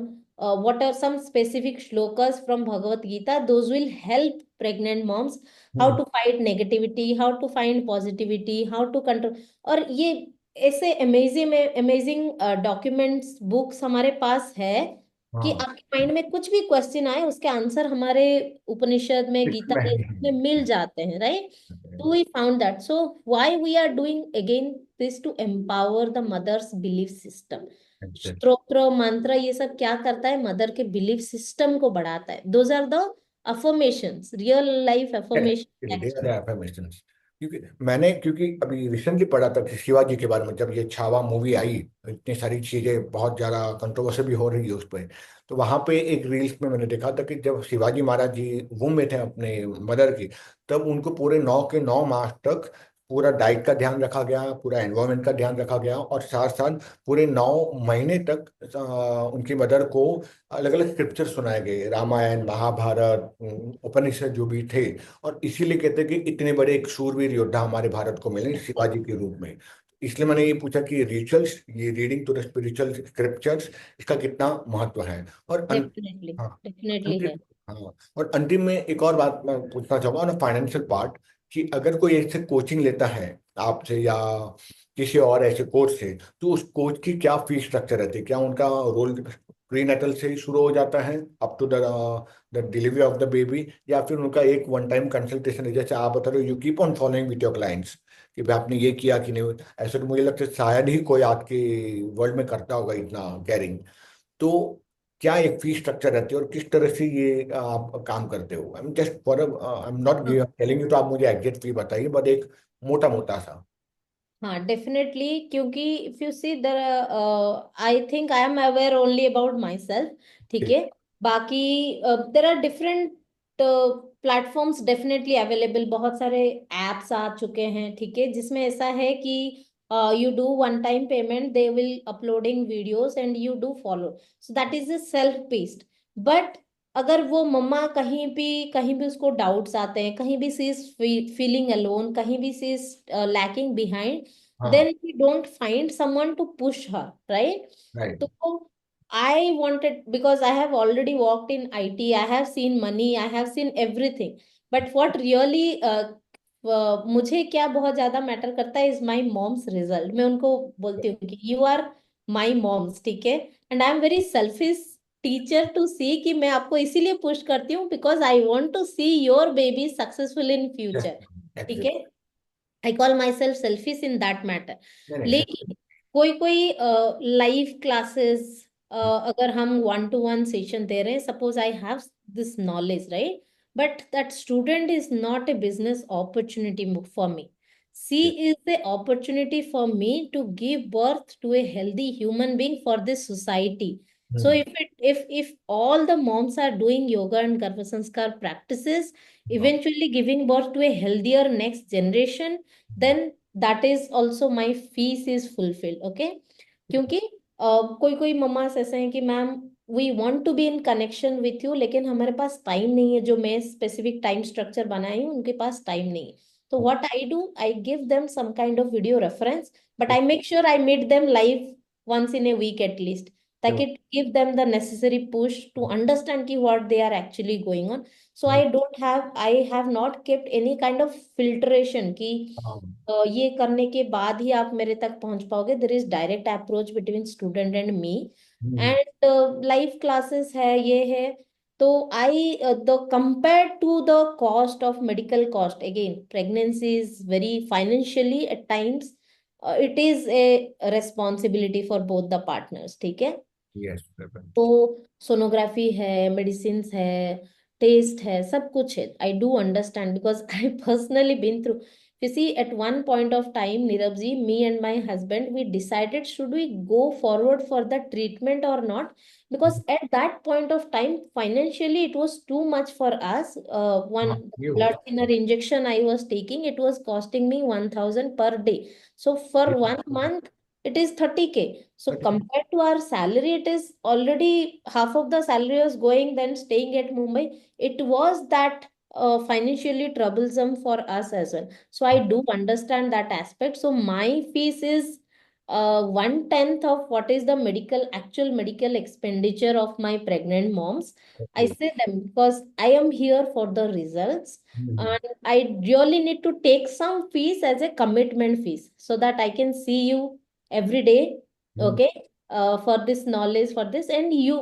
what are some specific shlokas from Bhagavad Gita. Those will help pregnant moms how to fight negativity, how to find positivity, how to control। और ये ऐसे अमेजिंग अमेजिंग डॉक्यूमेंट्स बुक्स हमारे पास है कि हाँ आपके माइंड में कुछ भी क्वेश्चन आए उसके आंसर हमारे उपनिषद में, गीता में मिल जाते हैं, right. So we found that. So why we are doing again this to empower the mother's belief system. स्तोत्र मंत्र ये सब क्या करता है, मदर के बिलीफ सिस्टम को बढ़ाता है। Those are the affirmations, real life affirmation actually. Affirmations. क्योंकि अभी रिसेंटली पढ़ा था कि शिवाजी के बारे में, जब ये छावा मूवी आई, इतनी सारी चीजें, बहुत ज्यादा कंट्रोवर्सी भी हो रही है उस पर। तो वहां पे एक रील्स में मैंने देखा था कि जब शिवाजी महाराज जी वूम में थे अपने मदर की, तब उनको पूरे 9 के 9 मास तक पूरा डाइट का ध्यान रखा गया, पूरा एनवायरनमेंट का ध्यान रखा गया, और साथ साथ पूरे 9 महीने तक उनकी मदर को अलग अलग स्क्रिप्चर सुनाए गए, रामायण, महाभारत, उपनिषद जो भी थे। और इसीलिए कहते हैं कि इतने बड़े एक शूरवीर योद्धा हमारे भारत को मिले शिवाजी के रूप में। इसलिए मैंने ये पूछा कि रिचुअल्स, ये reading to the spiritual scriptures, इसका कितना महत्व है। और डेफिनेटली, हाँ डेफिनेटली अंतिम, है। हाँ और अंतिम में एक और बात मैं पूछना चाहूंगा ना, फाइनेंशियल पार्ट, कि अगर कोई ऐसे कोचिंग लेता है आपसे या किसी और ऐसे कोच से, तो उस कोच की क्या फीस स्ट्रक्चर रहती है? क्या उनका रोल प्रीनेटल से ही शुरू हो जाता है up to the the delivery of the baby, या फिर उनका एक वन टाइम कंसल्टेशन है, जैसे आप बता रहे हो you keep on following with your clients कि भाई आपने ये किया कि नहीं? ऐसे तो मुझे लगता है शायद ही कोई आज के वर्ल्ड में करता होगा इतना केयरिंग। तो क्या एक फी स्ट्रक्चर रहती है और किस तरह से ये आप काम करते हो? I am just for, I am not telling you, तो आप मुझे एग्जैक्ट फी बताइए, बट एक मोटा मोटा सा। हाँ डेफिनेटली, क्योंकि if you see there, I think I am aware only about myself, ठीक ठीक। है। बाकी there are different platforms definitely available, बहुत सारे एप्स आ चुके हैं, ठीक है, जिसमें ऐसा है कि you do one time payment, they will uploading videos and you do follow, so that is a self paced. But अगर वो मम्मा कहीं भी उसको डाउट्स आते हैं, कहीं भी सी इज फीलिंग अलोन, कहीं भी सी इज लैकिंग बिहाइंड, हाँ। then we don't find someone to push her, right? Right. So I wanted, because I have already worked in IT, I have seen money, I have seen everything, but what really मुझे क्या बहुत ज्यादा मैटर करता है इज माई मॉम्स रिजल्ट। मैं उनको बोलती हूँ कि यू आर माई मॉम्स, ठीक है, and I am very selfish teacher to see कि मैं आपको इसीलिए पुश करती हूँ because I want to see your baby successful in future, ठीक है। I call myself selfish in that matter. नहीं नहीं। लेकिन कोई कोई लाइव क्लासेस, अगर हम वन टू वन सेशन दे रहे हैं, suppose I have this knowledge, right, but that student is not a business opportunity for me, see is the opportunity for me to give birth to a healthy human being for this society. So if all the moms are doing yoga and Garva Sanskar practices, eventually giving birth to a healthier next generation, then that is also my fees is fulfilled, okay। क्योंकि कोई कोई मम्मास ऐसे हैं कि ma'am we want to be in connection with you, लेकिन हमारे पास टाइम नहीं है, जो मैं स्पेसिफिक टाइम स्ट्रक्चर बनाई हूँ उनके पास टाइम नहीं है। तो what I do, I give them some kind of video reference, but I make sure I meet them live once in a week at least, ताकि give them the necessary push to understand ki what they are actually going on. So I have not kept any kind of filtration कि ये करने के बाद ही आप मेरे तक पहुंच पाओगे। There is direct approach between student and me, and live classes है, ये है। तो I the compare to the cost of medical cost, again pregnancy is very financially at times, it is a responsibility for both the partners, ठीक है। यस। तो सोनोग्राफी है, मेडिसिन है, टेस्ट है, सब कुछ है. I do understand because I personally been through. You see, at one point of time, Nirav ji, me and my husband, we decided should we go forward for the treatment or not? Because at that point of time, financially, it was too much for us. One हाँ, ये blood होता thinner injection I was taking, it was costing me 1,000 per day. So for है। 1 month, it is 30K. So compared to our salary, it is already half of the salary was going then staying at Mumbai. It was that financially troublesome for us as well. So I do understand that aspect. So my fees is 1/10 of what is the actual medical expenditure of my pregnant moms. I Okay. say them because I am here for the results. Hmm, And I really need to take some fees as a commitment fees so that I can see you every day. Hmm, Okay. For this knowledge, for this, and you,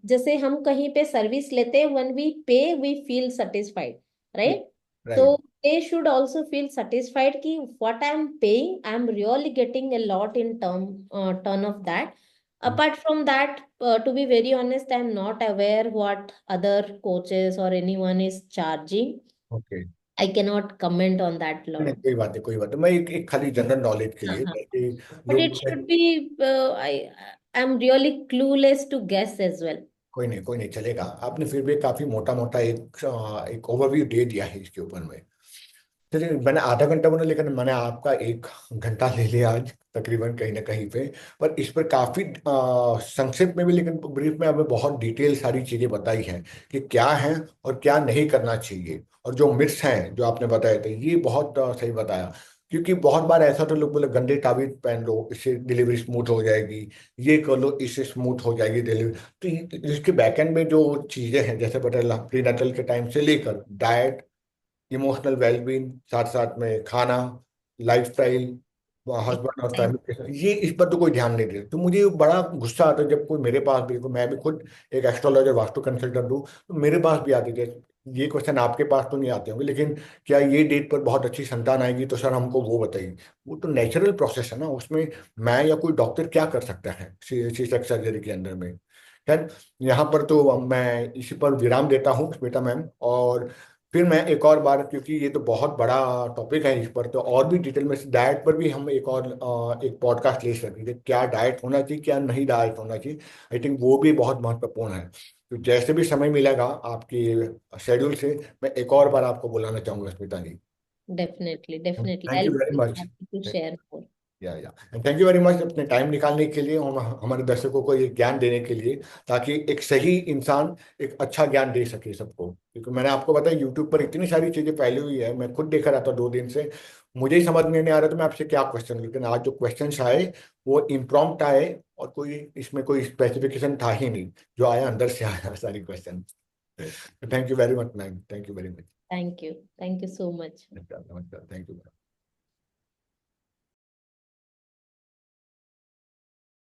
जैसे हम कहीं पे सर्विस लेते हैं, when we pay we feel satisfied, right? So right. they should also feel satisfied कि what I'm paying, I'm really getting a lot in turn of that. Apart from that, to be very honest, I'm not aware what other coaches or anyone is charging. Okay. I cannot comment on that नहीं, lot. कोई बात नहीं, कोई बात नहीं, मैं एक खाली जनरल नॉलेज के लिए, Uh-huh. जैसे But लोग it should be, I'm really clueless to guess as well. कोई नहीं, कोई नहीं चलेगा। आपने फिर भी काफी मोटा मोटा एक ओवरव्यू दे दिया है इसके ऊपर में। चलिए, मैंने आधा घंटा बना, लेकिन मैंने आपका 1 घंटा ले लिया आज तकरीबन कहीं ना कहीं पे। पर इस पर काफी संक्षिप्त में भी, लेकिन ब्रीफ में हमें बहुत डिटेल सारी चीजें बताई हैं कि क्या है और क्या नहीं करना चाहिए। और जो मिथ्स हैं जो आपने बताए थे, ये बहुत सही बताया। क्योंकि बहुत बार ऐसा तो लोग बोले गंदे ताबीज पहन लो इससे डिलीवरी स्मूथ हो जाएगी, ये कर लो इससे स्मूथ हो जाएगी डिलीवरी। तो इसके बैकएंड में जो चीजें हैं, जैसे बताया प्रीनेटल के टाइम से लेकर डाइट, इमोशनल वेलबींग, साथ साथ में खाना, लाइफस्टाइल, हस्बैंड और Right. फैमिली के साथ, ये इस पर तो कोई ध्यान नहीं देता। तो मुझे बड़ा गुस्सा आता है जब कोई मेरे पास भी, मैं भी खुद एक एस्ट्रोलॉजर वास्तु कंसल्टेंट हूँ, तो मेरे पास भी आते थे ये क्वेश्चन। आपके पास तो नहीं आते होंगे, लेकिन क्या ये डेट पर बहुत अच्छी संतान आएगी, तो सर हमको वो बताइए। वो तो नेचुरल प्रोसेस है ना, उसमें मैं या कोई डॉक्टर क्या कर सकता है सी सेक्स सर्जरी के अंदर में। खैर, यहाँ पर तो मैं इसी पर विराम देता हूँ बेटा मैम। और फिर मैं एक और बार, क्योंकि ये तो बहुत बड़ा टॉपिक है, इस पर तो और भी डिटेल में, डाइट पर भी हम एक और एक पॉडकास्ट ले सकते हैं, क्या डाइट होना चाहिए, क्या नहीं डाइट होना चाहिए। आई थिंक वो भी बहुत महत्वपूर्ण है। तो जैसे भी समय मिलेगा आपके शेड्यूल से, मैं एक और बार आपको बुलाना चाहूंगा स्मिता जी। Definitely, definitely. Thank I'll you be very very much. happy to share more. या and thank you very much अपने टाइम निकालने के लिए, हम हमारे दर्शकों को ये ज्ञान देने के लिए, ताकि एक सही इंसान एक अच्छा ज्ञान दे सके सबको। क्योंकि मैंने आपको बताया यूट्यूब पर इतनी सारी चीजें फैली हुई है, मैं खुद देख रहा था 2 दिन से, मुझे ही समझ में नहीं आ रहा था मैं आपसे क्या क्वेश्चन। लेकिन आज जो क्वेश्चंस आए वो इम्प्रॉम्प्ट आए, और कोई इसमें कोई स्पेसिफिकेशन था ही नहीं, जो आया अंदर से आया सारी question. Thank you very much ma'am, thank you very much. Thank you. Thank you so much. नमस्कार, नमस्कार, थैंक यू।